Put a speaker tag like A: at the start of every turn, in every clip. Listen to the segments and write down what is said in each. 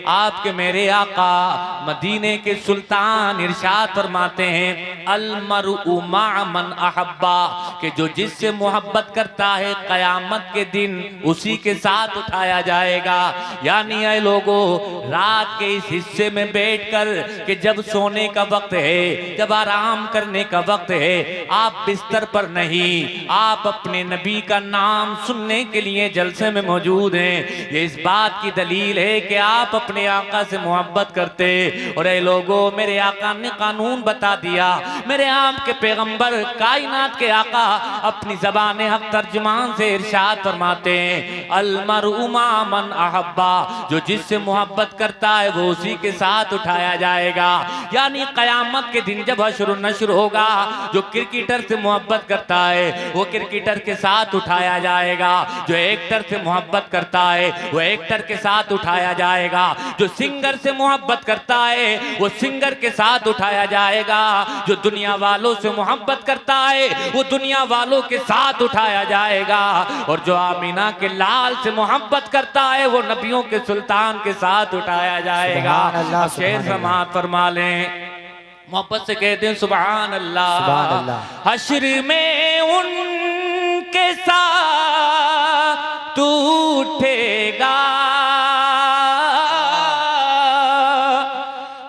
A: आपके मेरे आका मदीने के सुल्तान इरशाद फरमाते हैं अलमरउ मा मन अहब्बा, कि जो जिससे मोहब्बत करता है कयामत के दिन उसी के साथ उठाया जाएगा। यानी ऐ लोगों, रात के इस हिस्से में बैठकर कि जब सोने का वक्त है, जब आराम करने का वक्त है, आप बिस्तर पर नहीं, आप अपने नबी का नाम सुनने के लिए जलसे में मौजूद हैं। ये इस बात की दलील है कि आप अपने आका से मोहब्बत करते। और ऐ लोगों, मेरे आका ने कानून बता दिया। मेरे आपके पैगंबर कायनात के आका अपनी ज़बान हक तर्जुमान से इरशाद फरमाते हैं अलमरउ मा मन अहब्बा, जो जिससे मोहब्बत करता है वो उसी के साथ उठाया जाएगा। यानी कयामत के दिन जब हश्र नश्र होगा, जो क्रिकेटर से मोहब्बत करता है वो क्रिकेटर के साथ उठाया जाएगा, जो एक्टर से मोहब्बत करता है वो एक्टर के साथ उठाया जाएगा, जो सिंगर से मोहब्बत करता है वो सिंगर के साथ उठाया जाएगा, जो दुनिया वालों से मोहब्बत करता है वो दुनिया वालों के साथ उठाया जाएगा, और जो आमीना के लाल से मोहब्बत करता है वो नबियों के सुल्तान के साथ उठाया जाएगा। शेर समात फरमा लें, मोहब्बत से कहते हैं सुभान अल्लाह। हश्र में उनके साथ तू उठेगा,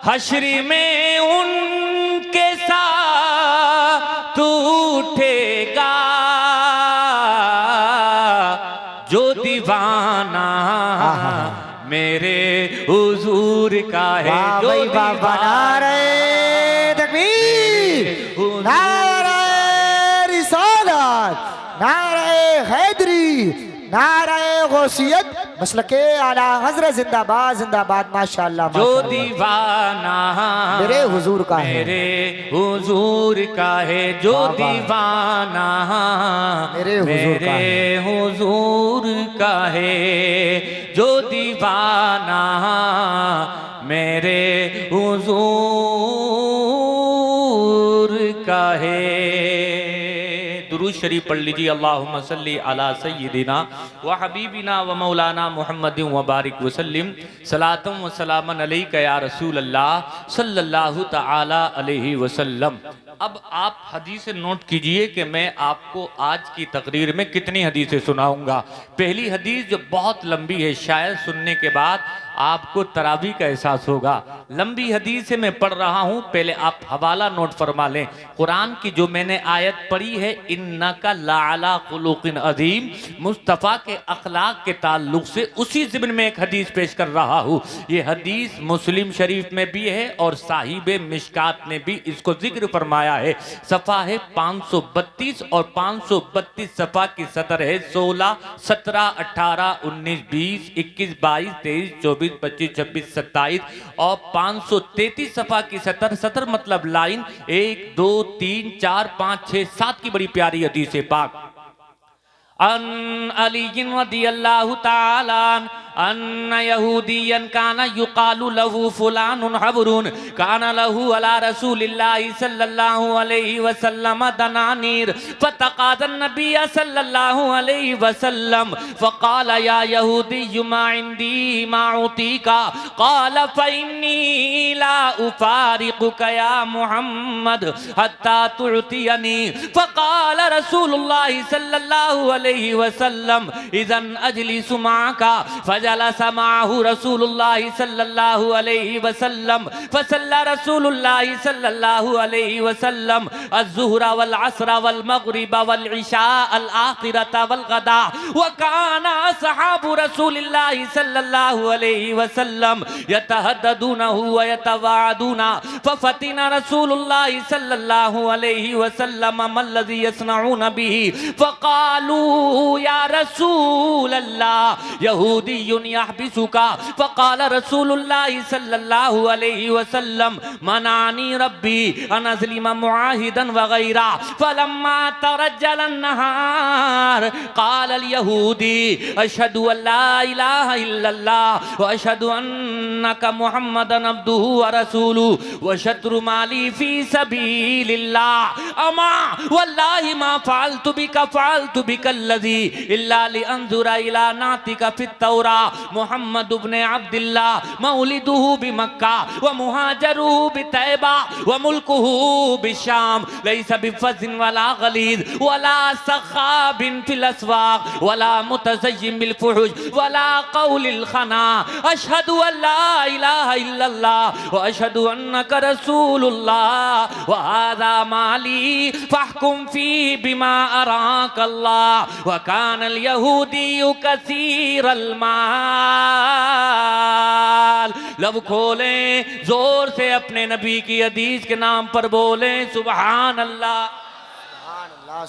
A: हश्र में उनके साथ तू उठेगा, जो दीवाना मेरे हुजूर का है। जो
B: दीवाना रे तकबीर, नारे रिसालत, नारे हैदरी, नारे गौसियत, मसलके आला हजरत जिंदाबाद जिंदाबाद माशाअल्लाह।
A: जो दीवाना
B: मेरे हुजूर का है,
A: मेरे हुजूर का है, जो दीवाना
B: मेरे
A: हुजूर का है, जो दीवाना मेरे हुजूर का है। दुरूद शरीफ पढ़ लीजिए, अल्लाहुम्मा सल्ली अला सय्यिदिना व हबीबिना व मौलाना मुहम्मदिन व बारिक वसल्लिम सलातम व सलामन अलैका या रसूल अल्लाह सल्लल्लाहु तआला अलैहि वसल्लम। अब आप हदीसें नोट कीजिए कि मैं आपको आज की तकरीर में कितनी हदीसें सुनाऊंगा। पहली हदीस जो बहुत लंबी है, शायद सुनने के बाद आपको तरावी का एहसास होगा। लंबी हदीस से मैं पढ़ रहा हूं, पहले आप हवाला नोट फरमा लें। कुरान की जो मैंने आयत पढ़ी है इन्नका लअला खुलुकिन अज़ीम, मुस्तफ़ा के अखलाक के ताल्लुक से उसी ज़िम्न में एक हदीस पेश कर रहा हूँ। ये हदीस मुस्लिम शरीफ में भी है और साहिब मिशकात ने भी इसको जिक्र फरमाया है। सफ़ा है 532 और 532 सफ़ा की सतर है 16, 17, 18, 19, 20, 21, 22, 23, 24, 25, 26, 27 और 533 सफ़ा की सतर मतलब लाइन 1, 2, 3, 4, 5, 6, 7 की बड़ी प्यारी हदीस है पाक। अन अली रज़ियल्लाहु ताला अन्न यहूदियन काना युकालु लहू फुलानुन हबरुन काना लहू अला रसूलिल्लाहि सल्लल्लाहु अलैहि वसल्लम दनानीर फतकादन नबी सल्लल्लाहु अलैहि वसल्लम फकाल या यहूदी मा इंदी मा उतीका काल फइन्नी ला उफारिकुका या मुहम्मद हत्ता तुअतियनी फकाल रसूलुल्लाहि सल्लल्लाहु अलैहि वसल्लम इज़न अजलिसु माका फजलस माहु रसूलुल्लाहि सल्लल्लाहु अलैहि वसल्लम फसल्ला रसूलुल्लाहि सल्लल्लाहु अलैहि वसल्लम अज़्ज़ुहरा वल असरा वल मग़रिबा वल इशा अल आखिरता वल गदा व काना असहाबु रसूलिल्लाहि सल्लल्लाहु अलैहि वसल्लम यतहद्ददूनहु व यतवाअदूना फफतिना रसूलुल्लाहि सल्लल्लाहु अलैहि वसल्लम मल्लज़ी यसनऊन बिही फक़ालू या रसूल अल्लाह यहूदियुन यहबिसुका फक़ाल रसूलुल्लाहि सल्लल्लाहु अलैहि वसल्लम मनानी रब्बी अन अज़लिम मुआहिदन व गैरा फलम्मा तरज्जल अन्नहार क़ाल अल यहूदी अशहदु अल्ला इलाहा इल्लल्लाह व अशहदु अन्नका मुहम्मदन अब्दुहु व रसूलुहु व शत्रु माली फी सबीलिल्लाह अमा वल्लाहि मा फ़अल्तु बिका फ़अल्तु बिकल्लज़ी इल्ला लिअंज़ुरा इला नातिका फित तौरा मुहम्मद इब्न अब्दुल्लाह मौलिदुहु बिमक्का व मुहाजरुहु बितैबा व मुल्कुहु बिशाम लैसा बिफज़िन वला गलीज़ वला सखाबिन फिल अस्वाक़ वला मुतज़य्यिन बिल फुहुश वला क़ौलिल खना अशहदु अल्ला इलाहा इल्लल्लाह व अशहदु अन्नका रसूलुल्लाह व हाज़ा माली फहकुम फी बिमा अराकल्लाह व कानल यहूदिय्यु कसीरल माल। लब खोलें, जोर से अपने नबी की हदीस के नाम पर बोलें सुभान अल्लाह।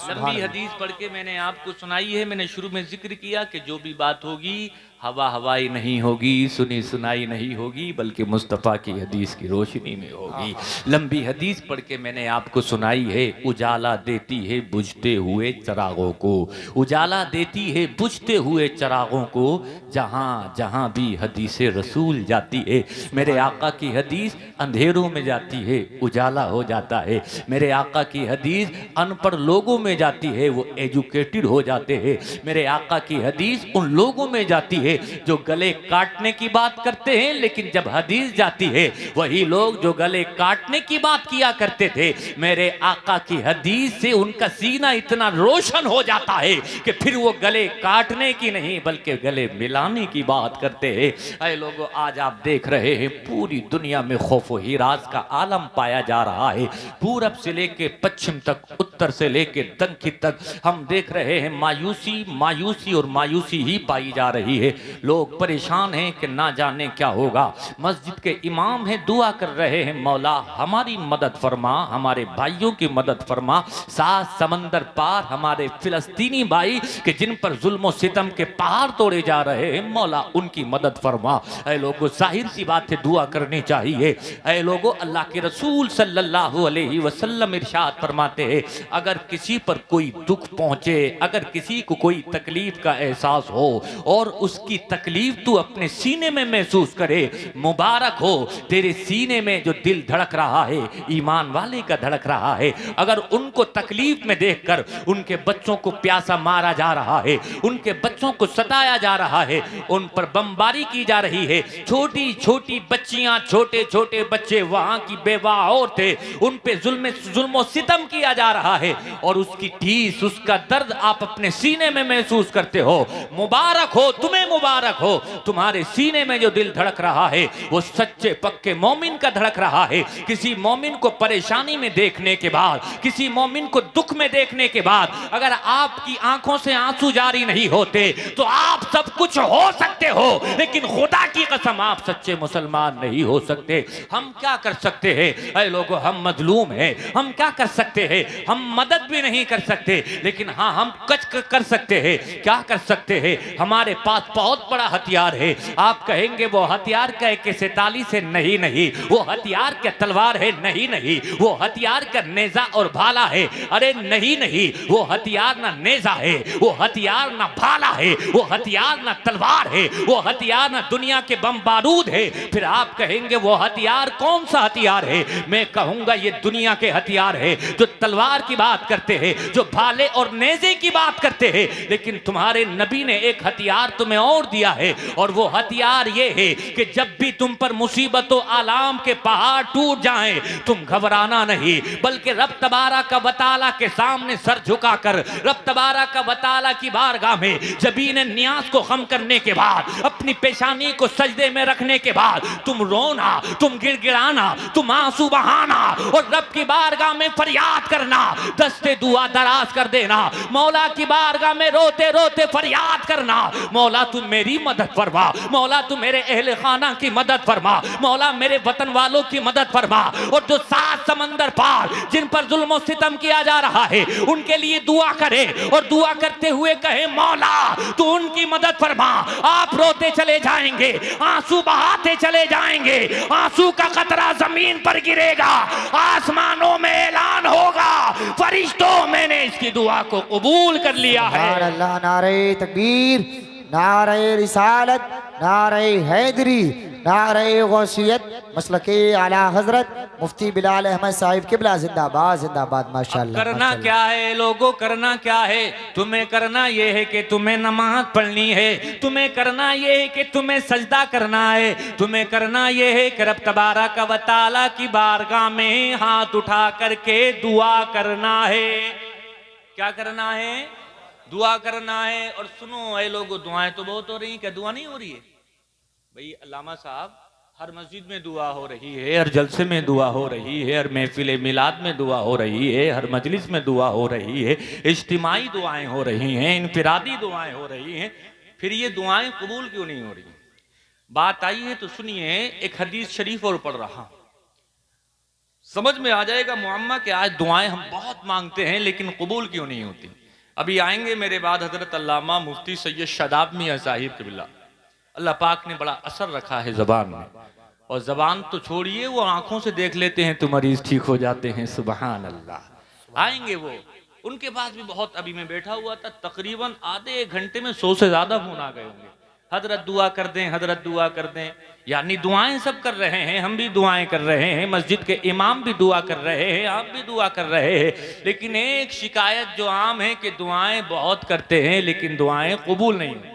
A: लंबी हदीस पढ़ के मैंने आपको सुनाई है। मैंने शुरू में जिक्र किया कि जो भी बात होगी हवा हवाई नहीं होगी, सुनी सुनाई नहीं होगी, बल्कि मुस्तफ़ा की हदीस की रोशनी में होगी। लंबी हदीस पढ़ के मैंने आपको सुनाई है। उजाला देती है बुझते हुए चिरागों को, उजाला देती है बुझते हुए चिरागों को, जहाँ जहाँ भी हदीस रसूल जाती है। मेरे आका की हदीस अंधेरों में जाती है, उजाला हो जाता है। मेरे आका की हदीस अनपढ़ लोगों में जाती है, वो एजुकेटेड हो जाते हैं। मेरे आका की हदीस उन लोगों में जाती है जो गले काटने की बात करते हैं, लेकिन जब हदीस जाती है वही लोग जो गले काटने की बात किया करते थे, मेरे आका की हदीस से उनका सीना इतना रोशन हो जाता है कि फिर वो गले काटने की नहीं बल्कि गले मिलाने की बात करते हैं। ऐ लोगों, आज आप देख रहे हैं पूरी दुनिया में खौफ व हिरास का आलम पाया जा रहा है। पूरब से लेके पश्चिम तक, उत्तर से लेके दक्षिण तक हम देख रहे हैं मायूसी मायूसी और मायूसी ही पाई जा रही है। लोग परेशान हैं कि ना जाने क्या होगा। मस्जिद के इमाम हैं, दुआ कर रहे हैं, मौला हमारी मदद फरमा, हमारे भाइयों की मदद फरमा। सात समंदर पार हमारे फिलिस्तीनी भाई कि जिन पर जुल्म सितम के पहाड़ तोड़े जा रहे हैं, मौला उनकी मदद फरमा। ऐ लोगों, जाहिर सी बात है दुआ करनी चाहिए। ऐ लोगों, अल्लाह के रसूल सल्लल्लाहु अलैहि वसल्लम इरशाद फरमाते हैं, अगर किसी पर कोई दुख पहुंचे, अगर किसी को कोई तकलीफ का एहसास हो और उसकी तकलीफ तू अपने सीने में महसूस करे, मुबारक हो तेरे सीने में जो दिल धड़क रहा है, ईमान वाले का धड़क रहा है। अगर उनको तकलीफ में देखकर उनके बच्चों को प्यासा मारा जा रहा है, उनके बच्चों को सताया जा रहा है, उन पर बमबारी की जा रही है, छोटी छोटी बच्चियां, छोटे छोटे बच्चे, वहां की बेवा औरतें, उन पे जुल्म सितम किया जा रहा है और उसकी ठीस, उसका दर्द आप अपने सीने में महसूस करते हो। मुबारक हो तुम्हें, मुबारक हो, तुम्हारे सीने में जो दिल धड़क रहा है वो सच्चे पक्के मोमिन का धड़क रहा है। किसी मोमिन को परेशानी में देखने के बाद, किसी मोमिन को दुख में देखने के बाद अगर आपकी आंखों से आंसू जारी नहीं होते तो आप सब कुछ हो सकते हो, लेकिन खुदा की कसम आप सच्चे मुसलमान नहीं हो सकते। हम क्या कर सकते हैं? ऐ लोगों, हम मजलूम हैं, हम क्या कर सकते हैं? हम मदद भी नहीं कर सकते, लेकिन हाँ हम कुछ कर सकते हैं। क्या कर सकते हैं? हमारे पास बहुत बड़ा हथियार है। आप कहेंगे वो हथियार का AK-47 है, नहीं नहीं, वो हथियार का तलवार है, नहीं नहीं, वो हथियार का नेजा और भाला है, अरे नहीं नहीं, वो हथियार ना नेजा है, वो हथियार ना भाला है, वो हथियार ना तलवार है, वो हथियार ना दुनिया के बम बारूद है। फिर आप कहेंगे वो हथियार कौन सा हथियार है? मैं कहूंगा ये दुनिया के हथियार है जो तलवार की बात करते हैं, जो भाले और नेजे की बात करते हैं, लेकिन तुम्हारे नबी ने एक हथियार तुम्हें और दिया है, और वो हथियार ये है कि जब भी तुम पर मुसीबतों आलाम के पहाड़ टूट जाएं, तुम घबराना नहीं, बल्कि रब तबारा का वताला के सामने सर झुकाकर, रब तबारा का वताला की बारगाह में जबीन नियाज को खम करने के बाद, अपनी पेशानी को सजदे में रखने के बाद तुम रोना, तुम गिड़गिड़ाना, तुम आंसू बहाना और रब की बारगाह में फरियाद करना, दस्ते दुआ दराज कर देना, मौला की बारगाह में रोते रोते फरियाद करना, मौला तू मेरी मदद फरमा, मौला तू मेरे अहले खाना की मदद फरमा, मौला मेरे वतन वालों की मदद फरमा। और जो सात समंदर पार जिन पर जुल्म सितम किया जा रहा है उनके लिए दुआ करे और दुआ करते हुए कहे मौला तू उनकी मदद फरमा। आप रोते चले जाएंगे, आंसू बहाते चले जाएंगे, आंसू का कतरा जमीन पर गिरेगा, आसमानों में ऐलान होगा, फरिश्तों मैंने इसकी दुआ को कबूल कर लिया है।
B: अल्लाह, नारे तकबीर, नारे रिसालत, नारे हैदरी, नारे गौसियत मसलके आला हजरत मुफ्ती बिलाल अहमद साहिब किबला जिंदाबाद जिंदाबाद माशाअल्लाह।
A: करना क्या है लोगों, करना क्या है? तुम्हें करना ये है कि तुम्हें नमाज पढ़नी है, तुम्हें करना ये है कि तुम्हें सजदा करना है, तुम्हें करना ये है कि रब तबारक व तआला की बारगाह में हाथ उठा करके दुआ करना है। क्या करना है? दुआ करना है। और सुनो ऐ लोगों, दुआएं तो बहुत हो रही, क्या दुआ नहीं हो रही है? भाई अल्लामा साहब, हर मस्जिद में दुआ हो रही है, हर जलसे में दुआ हो रही है, हर महफिल मिलाद में दुआ हो रही है, हर मजलिस में दुआ हो रही है, इज्तिमाई दुआएं हो रही हैं, इनफिरादी दुआएं हो रही हैं, फिर ये दुआएं कबूल क्यों नहीं हो रही? बात आई है तो सुनिए, एक हदीस शरीफ और पढ़ रहा, समझ में आ जाएगा मुअम्मा कि आज दुआएं हम बहुत मांगते हैं लेकिन कबूल क्यों नहीं होती। अभी आएंगे मेरे बाद हजरत अल्लामा मुफ्ती सैयद शादाब मियां साहिब क़िबला। अल्लाह पाक ने बड़ा असर रखा है जबान में, और जबान तो छोड़िए, वो आंखों से देख लेते हैं तो मरीज ठीक हो जाते हैं। सुबहान अल्लाह। आएंगे वो, उनके पास भी बहुत, अभी मैं बैठा हुआ था, तकरीबन आधे एक घंटे में 100 से ज्यादा फोन आ गए होंगे, हजरत दुआ कर दें, हजरत दुआ कर दें। यानी दुआएं सब कर रहे हैं, हम भी दुआएं कर रहे हैं, मस्जिद के इमाम भी दुआ कर रहे हैं, आप भी दुआ कर रहे हैं, लेकिन एक शिकायत जो आम है कि दुआएं बहुत करते हैं लेकिन दुआएं कबूल नहीं होती।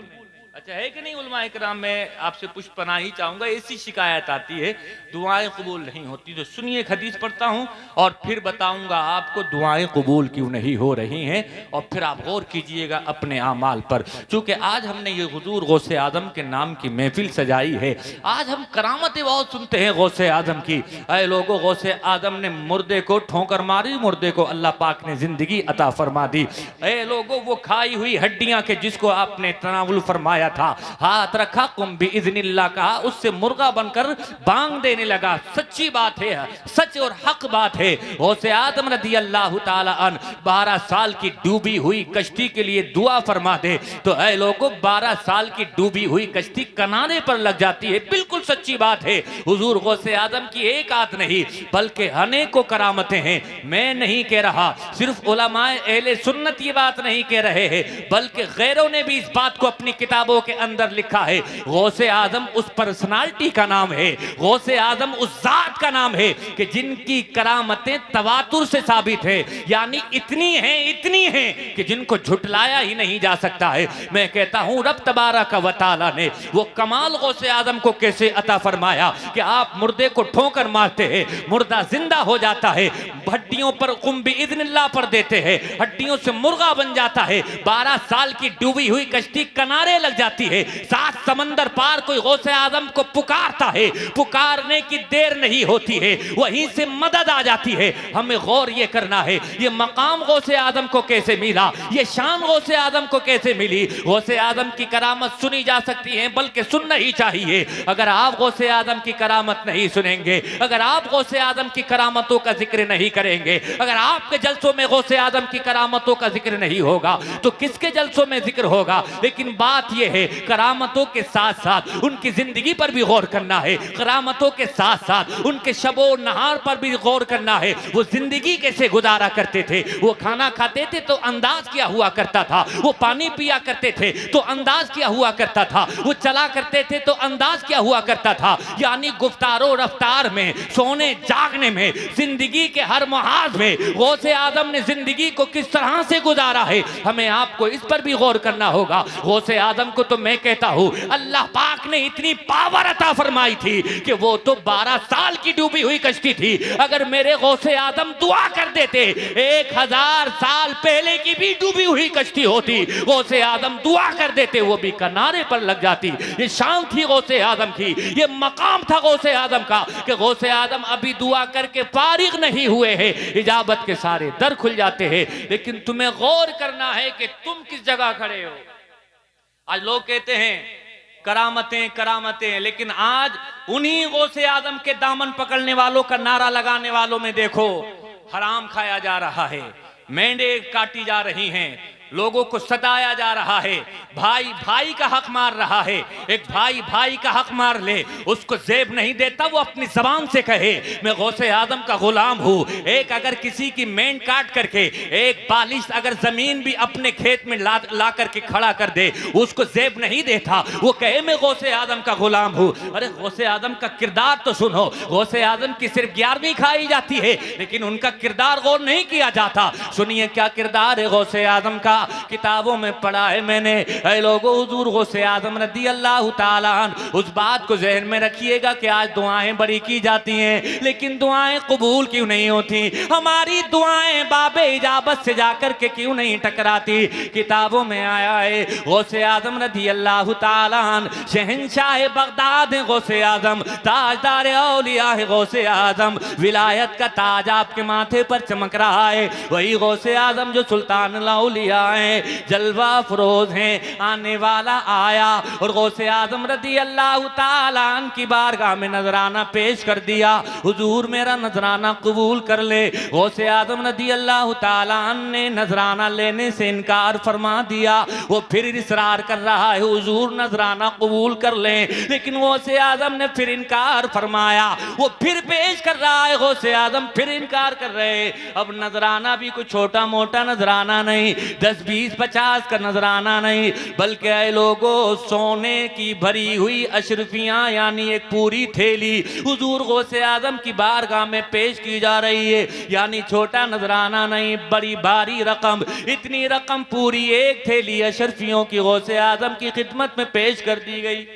A: अच्छा है कि नहीं उलमाए किराम? मैं आपसे पुष्पनाही चाहूंगा, ऐसी शिकायत आती है दुआएं कबूल नहीं होती। तो सुनिए, एक हदीस पढ़ता हूं और फिर बताऊंगा आपको दुआएं कबूल क्यों नहीं हो रही हैं, और फिर आप गौर कीजिएगा अपने आमाल पर। चूंकि आज हमने ये हुजूर गौसे आजम के नाम की महफिल सजाई है, आज हम करामतें बहुत सुनते हैं गौसे आजम की। अरे लोगों, गौसे आजम ने मुर्दे को ठोकर मारी, मुर्दे को अल्लाह पाक ने जिंदगी अता फरमा दी। अरे लोगों, वो खाई हुई हड्डियां के जिसको आपने तनावुल फरमाया था, हाथ रखा, कुम भी इज़्निल्लाह कहा, उससे मुर्गा बनकर बांग देने लगा। सच्ची बात है, सच और हक बात है। गौसे आदम रज़ी अल्लाह ताला अन 12 साल की डूबी हुई कश्ती के लिए दुआ फरमा दे तो ऐ लोगों, 12 साल की डूबी हुई कश्ती किनारे पर लग जाती है। बिल्कुल सच्ची बात है। हुजूर गौसे आदम की एक आत नहीं बल्कि अनेकों करामतें हैं। मैं नहीं कह रहा, सिर्फ उलमाए अहले सुन्नत ये बात नहीं कह रहे हैं, बल्कि गैरों ने भी इस बात को अपनी किताबों के अंदर लिखा है। गौसे आजम उस पर्सनालिटी का नाम है, गौसे आजम उस जात का नाम है कि जिनकी करामतें तवातुर से साबित है, यानी इतनी हैं कि जिनको झुटलाया ही नहीं जा सकता है। मैं कहता हूं रब तबारक व तआला ने वो कमाल गौसे आजम को कैसे अता फरमाया कि आप मुर्दे को ठोकर मारते हैं, मुर्दा जिंदा हो जाता है, हड्डियों पर कुम भी इज़्निल्लाह पर देते हैं, हड्डियों से मुर्गा बन जाता है। 12 साल की डूबी हुई कश्ती किनारे लग जाती है। 7 समंदर पार कोई गौसे आजम को पुकारता है, पुकारने की देर नहीं होती है, वहीं से मदद आ जाती है। हमें गौर ये करना है, ये मकाम गौसे आजम को कैसे मिला, ये शान गौसे आजम को कैसे मिली। गौसे आजम की करामत सुनी जा सकती है, बल्कि सुनना ही चाहिए। अगर आप गौसे आजम की करामत नहीं सुनेंगे, अगर आप गौसे आजम की करामतों का जिक्र नहीं करेंगे, अगर आपके जलसों में गौसे आजम की करामतों का जिक्र नहीं होगा तो किसके जलसों में जिक्र होगा। लेकिन बात यह है, करामतों के साथ साथ उनकी जिंदगी पर भी गौर करना है, करामतों के साथ साथ उनके शबो नहार पर भी गौर करना है। वो जिंदगी कैसे गुजारा करते थे, वो खाना खाते थे तो अंदाज क्या हुआ करता था, वो पानी पिया करते थे तो अंदाज क्या हुआ करता था, वो चला करते थे तो अंदाज क्या हुआ करता था। यानी गुफ्तारो रफ्तार में, सोने जागने में, जिंदगी के हर महाज में गौसे आजम ने जिंदगी को किस तरह से गुजारा है, हमें आपको इस पर भी गौर करना होगा। गौसे आजम को तो मैं कहता हूं अल्लाह पाक ने इतनी पावर अता फरमाई थी कि वो तो 12 साल की डूबी हुई कश्ती थी। अगर मेरे गौसे आजम दुआ कर देते 1000 साल पहले की भी डूबी हुई कश्ती होती, गौसे आजम दुआ कर देते वो भी किनारे पर लग जाती। ये शान थी गौसे आजम की, ये मकाम था गौसे आजम का कि गौसे आजम अभी दुआ करके फारिग नहीं हुए हैं, इजाबत के सारे दर खुल जाते हैं। लेकिन तुम्हें गौर करना है कि तुम किस जगह खड़े हो। आज लोग कहते हैं करामतें करामतें, लेकिन आज उन्हीं गौसे आजम के दामन पकड़ने वालों का नारा लगाने वालों में देखो हराम खाया जा रहा है, मेंढे काटी जा रही हैं, लोगों को सताया जा रहा है, भाई भाई का हक मार रहा है, एक भाई भाई का हक मार ले, उसको जेब नहीं देता, वो अपनी जबान से कहे मैं गौसे आदम का गुलाम हूँ। एक अगर किसी की मेंढ काट करके एक बालिश अगर जमीन भी अपने खेत में ला करके खड़ा कर दे, उसको जेब नहीं देता, वो कहे मैं गौसे आदम का गुलाम हूँ। अरे गौसे आदम का किरदार तो सुनो, गौसे आदम की सिर्फ 11वीं खाई जाती है, लेकिन उनका किरदार गौर नहीं किया जाता। सुनिए क्या किरदार है गौसे आदम का, किताबों में पढ़ा है मैंने। ऐ लोगों, हुजूर गौसे आदम रज़ी अल्लाह ताला अन्हु, उस बात को जहन में रखिएगा कि आज दुआएं बड़ी की जाती हैं, लेकिन दुआएं कबूल क्यों नहीं होती? हमारी दुआएं बाबे इजाबत से जाकर के क्यों नहीं टकराती? किताबों में आया है गौसे आदम रज़ी अल्लाह ताला अन्हु शहंशाह बगदाद है गौसे आदम, ताजदार औलिया है गौसे आदम, विलायत का ताज आपके माथे पर चमक रहा है। वही गौसे आदम जो सुल्तान औलिया हैं, जलवा फरोज हैं, आने वाला आया और गौसे आदम रज़ी अल्लाह ताला अन्हु की बारगाह में नजराना पेश कर दिया। हुजूर मेरा नजराना कबूल कर ले। गौसे आदम रज़ी अल्लाह ताला अन्हु ने नजराना लेने से इनकार फरमा दिया। वो फिर इसरार कर रहा है हुजूर नजराना कबूल कर ले, लेकिन गौसे आदम ने फिर इनकार फरमाया। वो फिर पेश कर रहा है, गौसे आदम फिर इनकार कर रहे। अब नजराना भी कोई छोटा मोटा नजराना नहीं, 10, 20, 50 का नजराना नहीं, बल्कि ऐ लोगों सोने की भरी हुई अशरफियां यानी एक पूरी थैली हुजूर गौसे आदम की बारगाह में पेश की जा रही है। यानी छोटा नजराना नहीं, बड़ी भारी रकम, इतनी रकम पूरी एक थैली अशरफियों की गौसे आदम की खिदमत में पेश कर दी गई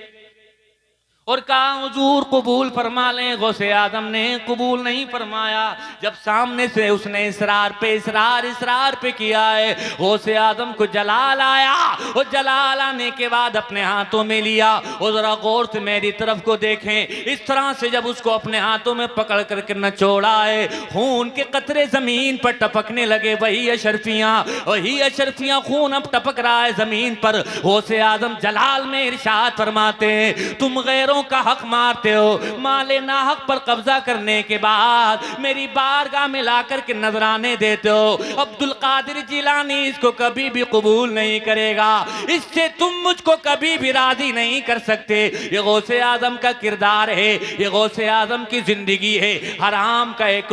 A: और कहा हुजूर कबूल फरमा लें। गौसे आदम ने कबूल नहीं फरमाया। जब सामने से उसने इसरार पे किया है, गौसे आदम को जलाल आया और जलाल आने के बाद अपने हाथों में लिया और जरा गौर से मेरी तरफ को देखें, इस तरह से जब उसको अपने हाथों में पकड़ करके नचोड़ा है, खून के कतरे जमीन पर टपकने लगे। वही अशरफियां खून अब टपक रहा है जमीन पर। गौसे आदम जलाल में इरशाद फरमाते हैं, तुम गैरों का हक मारते हो, माले ना हक पर कब्जा करने के बाद मेरी बारगाह में लाकर के नजराने देते हो। अब्दुल कादिर जिलानी इसको कभी भी कबूल नहीं करेगा, इससे तुम मुझको कभी भी राजी नहीं कर सकते। ये गौसे आदम का किरदार है, ये गौसे आदम की जिंदगी है। हराम का एक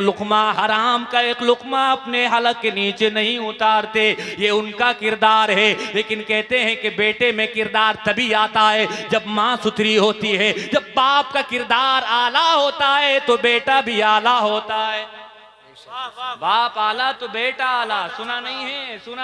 A: लुकमा अपने हलक के नीचे नहीं उतारते, ये उनका किरदार है। लेकिन कहते हैं कि बेटे में किरदार तभी आता है जब माँ सुथरी होती है, जब बाप का किरदार आला होता है तो बेटा भी आला होता है। बाप आला तो बेटा आला। सुना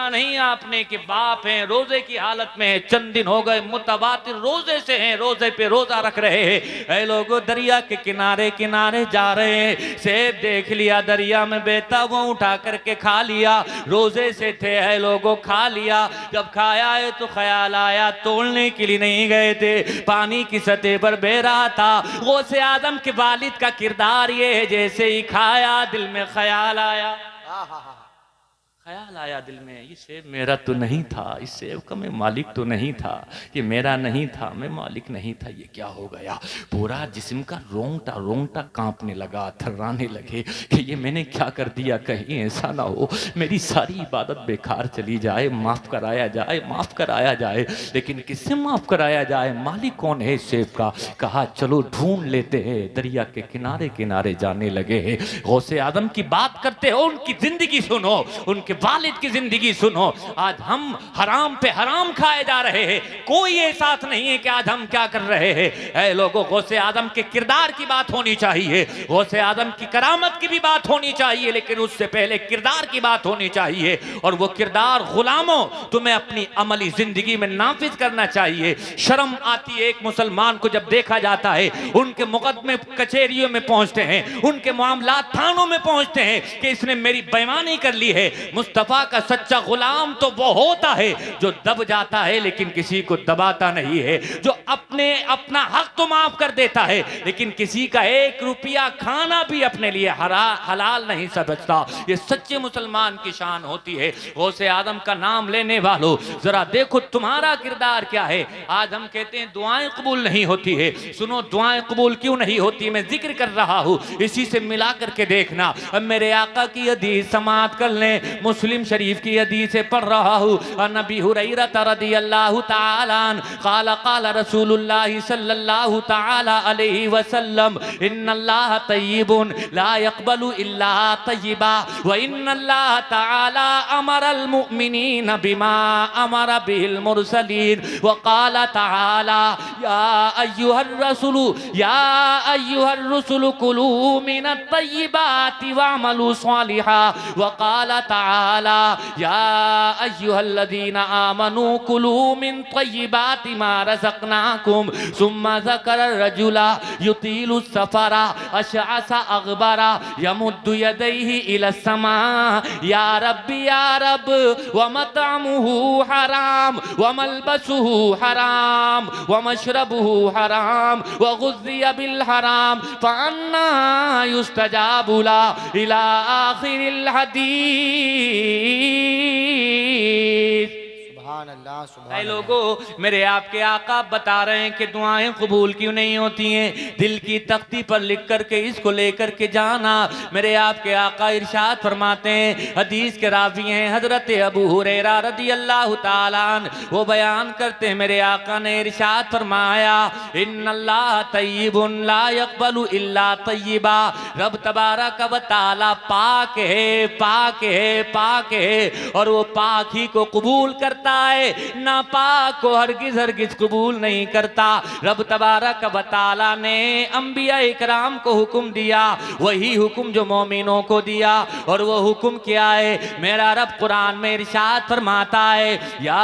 A: नहीं आपने कि बाप हैं रोजे की हालत में है, चंद दिन हो गए मुतवातिर रोजे से हैं, रोजे पे रोजा रख रहे हैं। ऐ लोगों दरिया के किनारे किनारे जा रहे हैं, सेब देख लिया दरिया में बहता, वो उठा करके खा लिया, रोजे से थे ऐ लोगों खा लिया। जब खाया है तो ख्याल आया तोड़ने के लिए नहीं गए थे, पानी की सतह पर बह रहा था। गौसे आदम के वालिद का किरदार ये है, जैसे ही खाया दिल में ख्याल आया दिल में, ये सेब मेरा तो नहीं था, इस सेब का मैं मालिक तो नहीं था, ये मेरा नहीं था, मैं मालिक नहीं था, ये क्या हो गया? पूरा जिस्म का रोंगटा कांपने लगा, थर्राने लगे कि ये मैंने क्या कर दिया, कहीं ऐसा ना हो मेरी सारी इबादत बेकार चली जाए, माफ़ कराया जाए। लेकिन किससे माफ़ कराया जाए? मालिक कौन है इस सेब का? कहा चलो ढूंढ लेते हैं। दरिया के किनारे किनारे जाने लगे हैं। गौसे आदम की बात करते हो, उनकी जिंदगी सुनो, उनके वालिद की जिंदगी सुनो। आज हम हराम पे हराम खाए जा रहे हैं, कोई एहसास नहीं है कि आज हम क्या कर रहे हैं। ऐ लोगों गौसे आदम के किरदार की बात होनी चाहिए, गौसे आदम की करामत की भी बात होनी चाहिए, लेकिन उससे पहले किरदार की बात होनी चाहिए। और वो किरदार गुलामों तुम्हें अपनी अमली जिंदगी में नाफिज करना चाहिए। शर्म आती है एक मुसलमान को जब देखा जाता है, उनके मुकदमे कचहरियों में पहुंचते हैं, उनके मामला थानों में पहुंचते हैं कि इसने मेरी बेईमानी कर ली है। मुस्तफा का सच्चा गुलाम तो वो होता है जो दब जाता है लेकिन किसी को दबाता नहीं है, जो अपना हक तो माफ कर देता है, लेकिन किसी का 1 रुपया खाना भी अपने लिए हलाल नहीं समझता। ये सच्चे मुसलमान की शान होती है। गौसे आदम का नाम लेने वालों, जरा देखो तुम्हारा किरदार क्या है। आज हम कहते हैं दुआएं कबूल नहीं होती है। सुनो, दुआएं कबूल क्यों नहीं होती, मैं जिक्र कर रहा हूं, इसी से मिला करके देखना। अब मेरे आका की हदीस समाअत कर लें। मुस्लिम शरीफ की हदीस से पढ़ रहा हूं। नबी हुरैरा रज़ियल्लाहु ताला क़ाल क़ाल रसूलुल्लाह सल्लल्लाहु ताला अलैहि वसल्लम इन्नल्लाह तय्यिबुन ला यक़बलु इल्ला तय्यिबा व इन्नल्लाह ताला अमरल मुमिनीन बिमा अमर बिल मुरसलीन व क़ाल ताला या अय्युहर रसूल कुलू मिनत तय्यिबाति वअमलू सालिहा व क़ाल ताला या अय्युहल्लज़ीना आमनू कुलू मिन तय्यिबाति मा रज़क़नाकुम सुम्मा ज़करा रजुला युतीलु सफरा अशअसा अग़बरा यमुद्दु यदैहि इला समा या रब व मतअमुहु हराम व मलबसुहु हराम व मशरबुहु हराम व गुज़िया बिल हराम फअन्ना युस्तजाबु ला इला आखिरिल हदीस।
B: सुभान
A: लोगों, मेरे आपके आका बता रहे हैं कि दुआएं कबूल क्यों नहीं होती हैं। दिल की तख्ती पर लिख करके इसको लेकर के जाना। मेरे आपके आका इरशाद फरमाते हैं, हदीस के रावी हैं हजरत अबू हुरैरा रज़ियल्लाहु ताला अन्हु, वो बयान करते हैं मेरे आका ने इरशाद फरमाया इन्नल्लाह तय्यिबुन ला यक़बलु इल्ला तय्यिबा। रब तबारक व तआला पाक है, पाक है, पाक है, और वो पाक ही को कबूल करता है, नापाक को हरगिज कबूल नहीं करता। रब तबारक व तआला ने अंबिया इकराम को हुक्म दिया, वही हुक्म जो मोमिनों को दिया, और वो हुक्म क्या है? मेरा रब कुरान में इरशाद फरमाता है या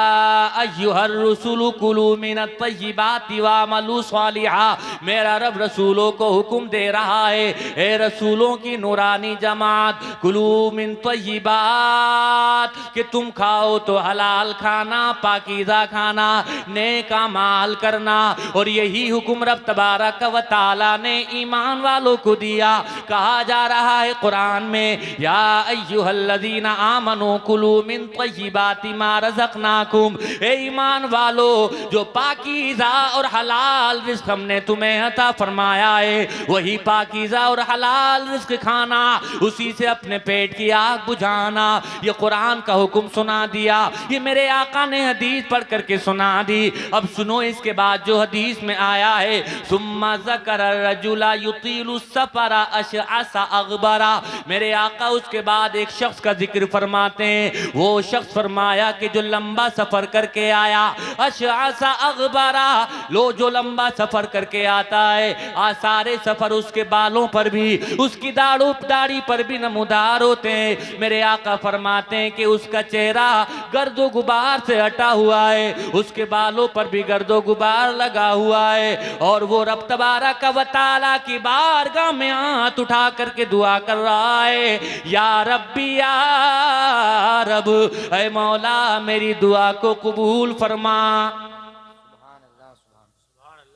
A: अय्युहर रसूल कुलू मिनत तय्यिबाति वअमलू सालिहा। मेरा रब रसूलों को हुक्म दे रहा है, ए रसूलों की नूरानी जमात, कुलू मिन तय्यिबात, कि तुम खाओ तो हलाल खाना, पाकीज़ा खाना, नेक अमाल करना। और यही हुक्म रब तबारक व तआला ने ईमान वालों को दिया। कहा जा रहा है कुरान में या अय्युहल्लज़ीना आमनू कुलू मिन तय्यिबाति मा रज़क़नाकुम। ए ईमान वालों, जो पाकीज़ा और हलाल रिज़्क़ हमने तुम्हें अता फरमाया है, वही पाकीज़ा और हलाल रिज़्क़ खाना, उसी से अपने पेट की आग बुझाना। ये कुरान का हुक्म सुना दिया, ये मेरे आका ने हदीस पढ़ करके सुना दी। अब सुनो इसके बाद जो हदीस में आया है, सुम्मा ज़करा रजुला युतीलु सफरा अशअसा अग़बरा। मेरे आका उसके बाद एक शख्स का जिक्र फरमाते हैं। वो शख्स फरमाया कि जो लंबा सफर करके आया, अशअसा अग़बरा, लो जो लंबा सफर करके आता है, आसारे सफर उसके बालों पर भी, उसकी दाढ़ी पर भी नमूदार होते हैं। मेरे आका फरमाते हैं कि उसका चेहरा गर्दो गुबार से हटा हुआ है, उसके बालों पर भी गर्दो गुबार लगा हुआ है, और वो रब तबारक व तआला की बारगाह में हाथ उठा करके दुआ कर रहा है या रब्बी या रब, ऐ मौला मेरी दुआ को कबूल फरमा।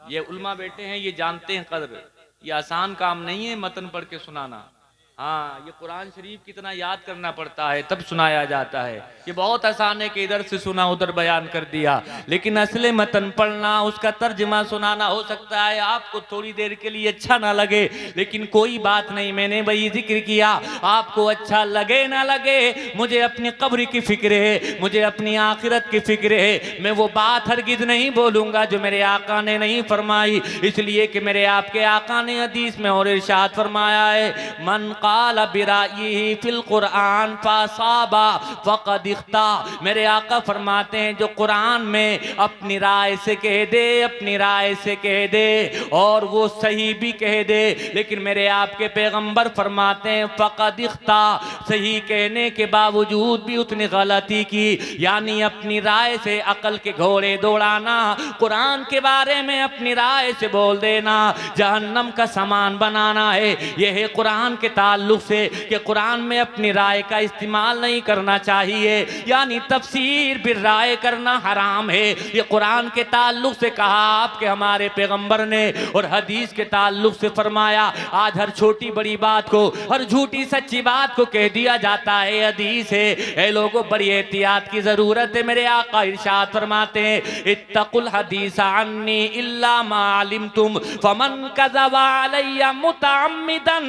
A: ये उल्मा बेटे हैं, ये जानते हैं कदर। ये आसान काम नहीं है मतन पढ़ के सुनाना। हाँ, ये कुरान शरीफ कितना याद करना पड़ता है तब सुनाया जाता है। ये बहुत आसान है कि इधर से सुना उधर बयान कर दिया, लेकिन असले मतन पढ़ना, उसका तर्जमा सुनाना, हो सकता है आपको थोड़ी देर के लिए अच्छा ना लगे, लेकिन कोई बात नहीं, मैंने वही जिक्र किया। आपको अच्छा लगे ना लगे, मुझे अपनी कब्र की फिक्र है, मुझे अपनी आखिरत की फिक्र है। मैं वो बात हरगिज नहीं बोलूंगा जो मेरे आका ने नहीं फरमाई, इसलिए कि मेरे आपके आका ने हदीस में और इरशाद फरमाया है, मन क़ाल बिराई फिल कुरान फ़असाबा फ़क़द इख्ता। मेरे आका फरमाते हैं जो कुरान में अपनी राय से कह दे, अपनी राय से कह दे, और वो सही भी कह दे, लेकिन मेरे आपके पैगंबर फरमाते हैं फ़क़द इख्ता, सही कहने के बावजूद भी उतनी गलती की, यानी अपनी राय से अकल के घोड़े दौड़ाना, कुरान के बारे में अपनी राय से बोल देना, जहन्नम का सामान बनाना है। यह है कुरान के ताल्लुक से कि कुरान में अपनी राय का इस्तेमाल नहीं करना चाहिए, यानी तफसीर बिर राय करना हराम है। ये कुरान के ताल्लुक से कहा आपके हमारे पैगंबर ने, और हदीस के ताल्लुक से फरमाया। आज हर छोटी बड़ी बात को, हर झूठी सच्ची बात को कह दिया जाता है हदीस है। ए लोगों, बड़ी एहतियात की जरूरत है। मेरे आका इरशाद फरमाते हैं, इत्तकुल हदीस अन्नी इल्ला मा अलिमतुम फमन कज़बा अलैया मुतअम्मिदन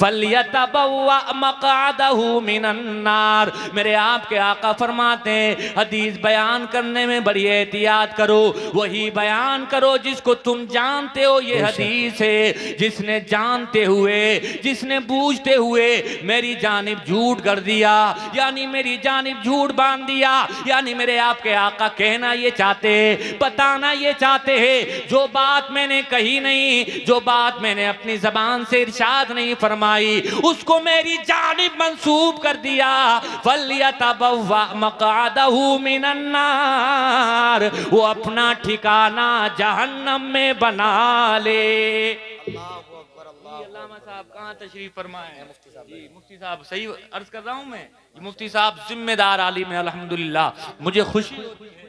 A: फल्यतबव्वा मक़अदहु मिनन नार। मेरे आपके आका फरमाते हैं, हदीस बयान करने में बड़ी एहतियात करो। वही बयान करो जिसको तुम जानते हो ये हदीस है। जिसने जानते हुए, जिसने बूझते हुए मेरी जानिब झूठ कर दिया, यानी मेरी जानिब झूठ बांध दिया, यानी मेरे आपके आका कहना ये चाहते हैं, बताना ये चाहते हैं, जो बात मैंने कही नहीं, जो बात मैंने अपनी जबान से इरशाद नहीं फरमाई, उसको मेरी जानिब मंसूब कर दिया। फल्यतबव्वा मक़अदहु मिनन नार, वो अपना ठिकाना जहन्नम में बना ले। अल्लामा साहब कहाँ तशरीफ फरमाए हैं? जी मुफ्ती साहब, सही अर्ज कर रहा हूँ मैं? मुफ्ती साहब जिम्मेदार आलिम है अल्हम्दुलिल्लाह। मुझे खुशी होती है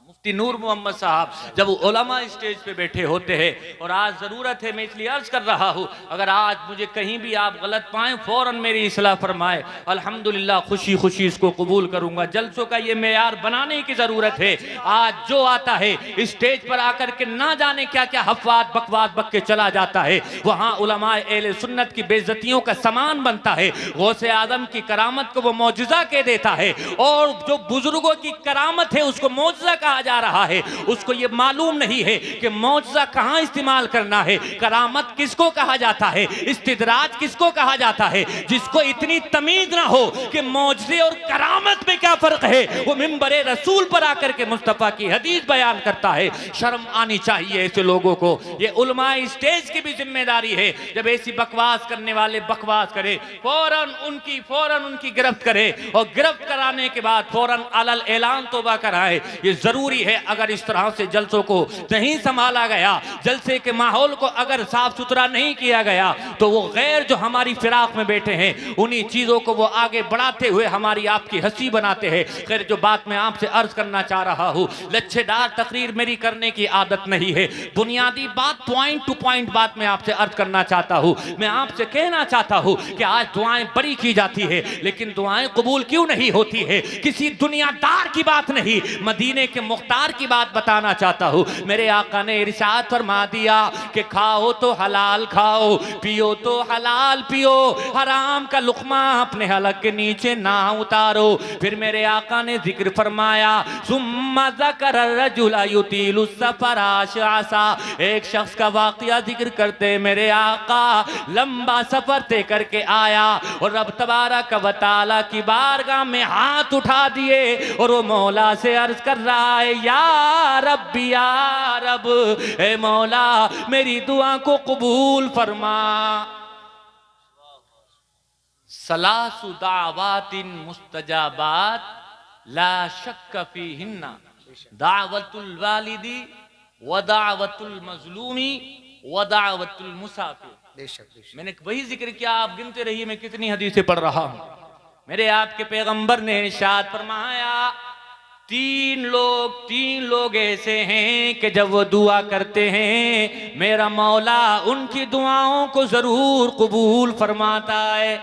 A: मुफ्ती नूर मोहम्मद साहब जब उलमा स्टेज पे बैठे होते हैं, और आज ज़रूरत है, मैं इसलिए अर्ज कर रहा हूँ, अगर आज मुझे कहीं भी आप गलत पाएं फ़ौरन मेरी इस्लाह फरमाए। अल्हम्दुलिल्लाह खुशी खुशी इसको कबूल करूँगा। जलसों का ये मेयार बनाने की ज़रूरत है। आज जो आता है स्टेज पर आकर के ना जाने क्या क्या हफ़वात बकवास बक के चला जाता है, वहाँ उलमाए अहले सुन्नत की बेइज्जतियों का सामान बनता है। गौसे आज़म की करामत को वो मौजज़ा कह देता है, और जो बुजुर्गों की करामत है उसको मौजज़ा कहा जा रहा है। उसको ये मालूम नहीं है कि मौजज़ा कहाँ इस्तेमाल करना है, करामत किसको कहा जाता है, इस्तिदराज किसको कहा जाता है। जिसको इतनी तमीज ना हो कि मौजज़े और करामत में क्या फर्क है, वो मिंबरे रसूल पर आकर के मुस्तफ़ा की हदीस बयान करता है। शर्म आनी चाहिए ऐसे लोगों को। ये उलमाए स्टेज की भी जिम्मेदारी है, जब ऐसी बकवास करने वाले बकवास करे फौरन उनकी गिरफ्त करे, और गिरफ्त कराने के बाद फौरन अलल ऐलान तौबा कराए। ये जरूरी है। अगर इस तरह से जलसों को नहीं संभाला गया, जलसे के माहौल को अगर साफ सुथरा नहीं किया गया, तो वो गैर जो हमारी फिराक में बैठे हैं उन्हीं चीजों को वो आगे बढ़ाते हुए हमारी आपकी हंसी बनाते हैं। खैर, जो बात मैं आपसे अर्ज करना चाह रहा हूँ, लच्छेदार तकरीर मेरी करने की आदत नहीं है। बुनियादी बात, पॉइंट टू पॉइंट बात मैं आपसे अर्ज करना चाहता हूँ। मैं आपसे कहना चाहता हूँ कि आज दुआएं बड़ी की जाती है, लेकिन दुआएं कबूल क्यों नहीं होती है? किसी दुनियादार की बात नहीं, मदीने के मुख्तार की बात बताना चाहता हूँ। मेरे आका ने इरशाद फरमा दिया कि खाओ तो हलाल खाओ, पियो तो हलाल पियो, हराम का लुक़मा अपने हलक के नीचे ना उतारो। फिर मेरे आका ने जिक्र फरमाया, सुम्मा ज़कर रजुला युतीलु सफ़र आशा। एक शख्स का वाक़या जिक्र करते मेरे आका लंबा सफर तय करके आया, और रब तबारक व तआला की बारगाह में हाथ उठा दिए, और वो मौला से अर्ज कर रहा है, या रब्बी या रब, ए मौला मेरी दुआ को कबूल फरमा। सलासु दावातिन मुस्तजाबात ला शक्क फीहिन्ना दावतुल वालिदी व दावतुल मजलूमी व दावतुल मुसाफिर। मैंने वही जिक्र किया, आप गिनते रहिए मैं कितनी हदीसें पढ़ रहा हूं। मेरे आपके पैगंबर ने इरशाद फरमाया, तीन लोग ऐसे हैं कि जब वो दुआ करते हैं मेरा मौला उनकी दुआओं को जरूर कबूल फरमाता है।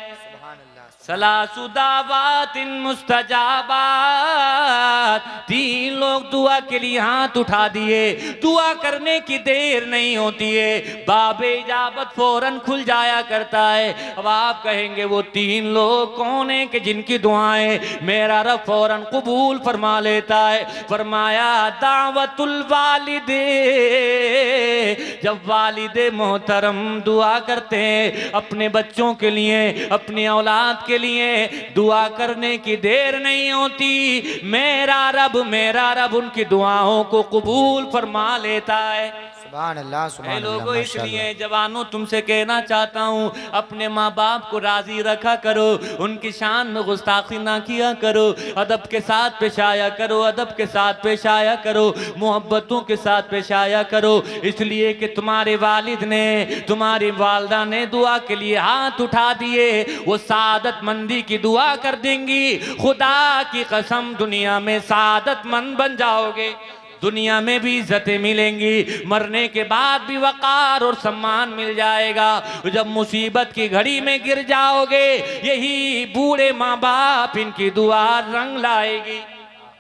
A: सलासु दावातिन मुस्तजाबात, तीन लोग दुआ के लिए हाथ उठा दिए, दुआ करने की देर नहीं होती है, बाबे इजाबत फौरन खुल जाया करता है। अब आप कहेंगे वो तीन लोग कौन है कि जिनकी दुआएं मेरा रब फौरन कबूल फरमा लेता है? फरमाया, दावतुल वालिदे, जब वालिदे मोहतरम दुआ करते हैं अपने बच्चों के लिए, अपनी औलाद के लिए, दुआ करने की देर नहीं मेरा रब उनकी दुआओं को कबूल फरमा लेता है।
B: सुभान अल्लाह सुभान अल्लाह
A: लोगों,
B: माशाअल्लाह।
A: इसलिए जवानों तुमसे कहना चाहता हूँ, अपने माँ बाप को राजी रखा करो, उनकी शान में गुस्ताखी ना किया करो, अदब के साथ पेश आया करो, अदब के साथ पेश आया करो, मोहब्बतों के साथ पेश आया करो। इसलिए कि तुम्हारे वालिद ने, तुम्हारी वालदा ने दुआ के लिए हाथ उठा दिए, वो सादत मंदी की दुआ कर देंगी। खुदा की कसम, दुनिया में सादत मंद बन जाओगे, दुनिया में भी इज्जतें मिलेंगी, मरने के बाद भी वकार और सम्मान मिल जाएगा। जब मुसीबत की घड़ी में गिर जाओगे, यही बूढ़े माँ बाप इनकी दुआ रंग लाएगी।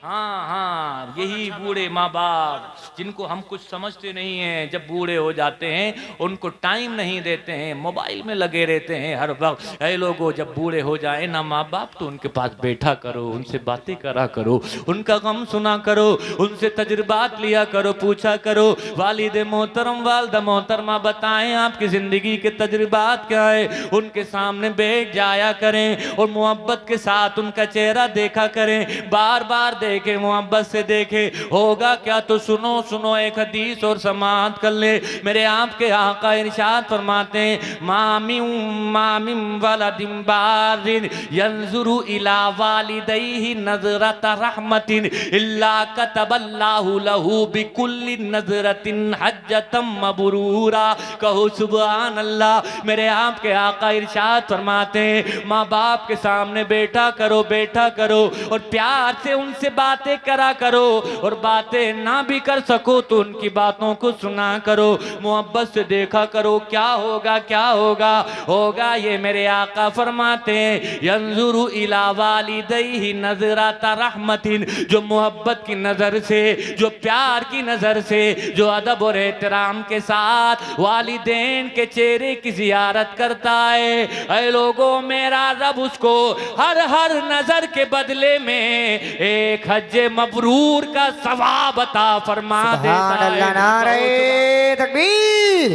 A: हाँ हाँ, यही बूढ़े माँ बाप जिनको हम कुछ समझते नहीं हैं, जब बूढ़े हो जाते हैं उनको टाइम नहीं देते हैं, मोबाइल में लगे रहते हैं हर वक्त। ऐ लोगों, जब बूढ़े हो जाए ना माँ बाप, तो उनके पास बैठा करो, उनसे बातें करा करो, उनका गम सुना करो, उनसे तजुर्बात लिया करो, पूछा करो। वालिद मोहतरम, वालदा मोहतरमा, बताएं आपकी ज़िंदगी के तजुर्बात क्या है। उनके सामने बैठ जाया करें और मोहब्बत के साथ उनका चेहरा देखा करें, बार बार देखे, मोहब्बत से देखे। होगा क्या तो सुनो सुनो, एक हदीस और समाअत कर ले। मेरे आपके आका इरशाद फरमाते हैं, मामिम वलदिन बारिन यंजुरु इला वालिदैहि नज़रत रहमतिन इल्ला कतबल्लाहु लहू बिकुल्लि नज़रतिन हज्जतम मबरूरा। कहो सुभान अल्लाह। मेरे आपके आका इरशाद फरमाते हैं, माँ बाप के सामने बैठा करो, बैठा करो और प्यार से उनसे बातें करा करो, और बातें ना भी कर सको तो उनकी बातों को सुना करो, मोहब्बत से देखा करो। क्या होगा, क्या होगा, होगा ये मेरे आका फरमाते हैं, यंजुरु इला वालिदैहि नज़रत रहमतिन, जो मोहब्बत की नजर से, जो प्यार की नजर से, जो अदब और एहतराम के साथ वालिदैन के चेहरे की जियारत करता है, ऐ लोगों, मेरा रब उसको हर हर नजर के बदले में एक हज मबरूर का सवाब अता फरमा देता है।
B: नारे तकबीर,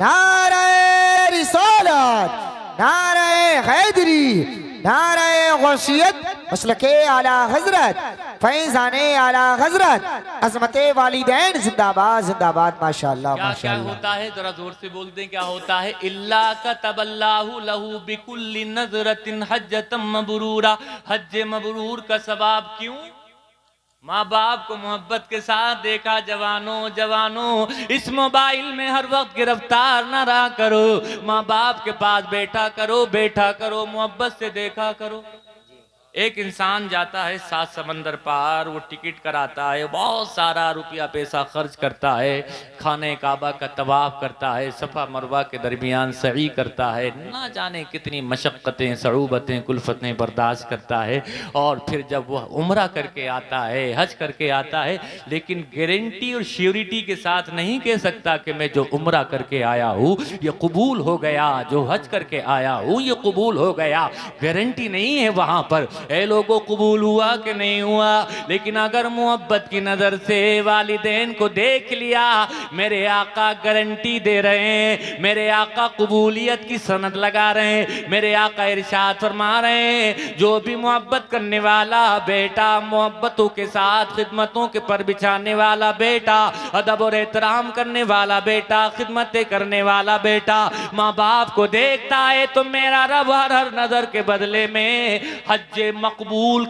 B: नारे रिसालत, नारे हैदरी, नारे गौसियत, मसलके आला हजरत, फैजाने आला हजरत, अजमते वालिदैन जिंदाबाद जिंदाबाद। माशाअल्लाह
A: क्या
B: माशाअल्लाह।
A: होता है, जरा जोर से बोल दें, क्या होता है? इल्ला कतबल्लाहु लहू बिकुल्लि नज़रतिन हज्जतम मबरूरा। हज मबरूर का सवाब क्यों? माँ बाप को मोहब्बत के साथ देखा। जवानों, जवानों, इस मोबाइल में हर वक्त गिरफ्तार न रहा करो, माँ बाप के पास बैठा करो, बैठा करो, मोहब्बत से देखा करो। एक इंसान जाता है 7 समंदर पार, वो टिकट कराता है, बहुत सारा रुपया पैसा खर्च करता है, खाने काबा का तवाफ करता है, सफ़ा मरवा के दरमियान सई करता है, ना जाने कितनी मशक्क़तें, सऊबतें, कुल्फ़तें बर्दाश्त करता है, और फिर जब वह उम्रा करके आता है, हज करके आता है, लेकिन गारंटी और श्योरिटी के साथ नहीं कह सकता कि मैं जो उम्रा करके आया हूँ ये कबूल हो गया, जो हज करके आया हूँ ये कबूल हो गया। गारंटी नहीं है वहाँ पर। ऐ लोगों, कबूल हुआ कि नहीं हुआ? लेकिन अगर मोहब्बत की नजर से वालिदैन को देख लिया, मेरे आका गारंटी दे रहे हैं, मेरे आका कबूलियत की सनद लगा रहे हैं। मेरे आका इरशाद फरमा रहे हैं, जो भी मोहब्बत करने वाला बेटा, मोहब्बतों के साथ खिदमतों के पर बिछाने वाला बेटा, अदब और एहतराम करने वाला बेटा, खिदमतें करने वाला बेटा, माँ बाप को देखता है, तो मेरा रब हर हर नजर के बदले में हज मकबूल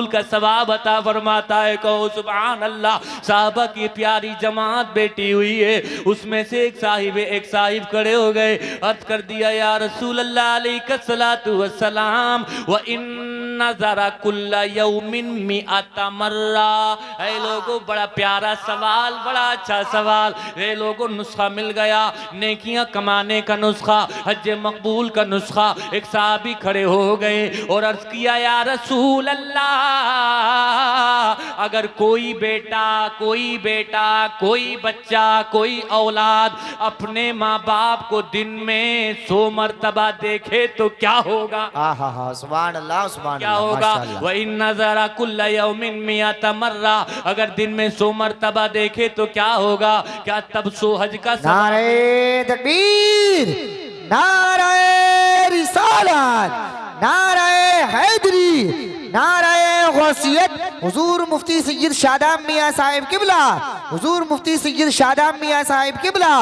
A: का सवाब अता फरमाता है। कहो सुभान अल्लाह। साहबा की प्यारी जमात बैठी हुई है, उसमें से एक साहिब खड़े हो गए, अर्ज कर दिया, या रसूल अल्लाह अलैहिस्सलातु वस्सलाम, व इन्ना ज़रा कुल्ला यौमिन मिअता मर्रा। ऐ लोगों, बड़ा प्यारा सवाल, बड़ा अच्छा सवाल। ऐ लोगों, नुस्खा मिल गया, नेकियां कमाने का नुस्खा, हज मकबूल का नुस्खा। एक साहबी खड़े हो गए और अर्ज किया, या रसूल अल्लाह, अगर कोई बेटा, कोई बच्चा, कोई औलाद अपने माँ बाप को दिन में 100 मरतबा देखे तो क्या होगा?
B: सुभान अल्लाह सुभान
A: क्या होगा? व इन नज़रा कुल्ला यौमिन मिअता मर्रा, अगर दिन में 100 मरतबा देखे तो क्या होगा? क्या तब 100 हज का?
B: नारे तकबीर, नारे रिसालत, नारे हैदरी, नारे गौसियत हुजूर मुफ्ती सैयद शादाब मियाँ साहिब किबला, हुजूर मुफ्ती सैयद शादाब मियाँ साहिब किबला,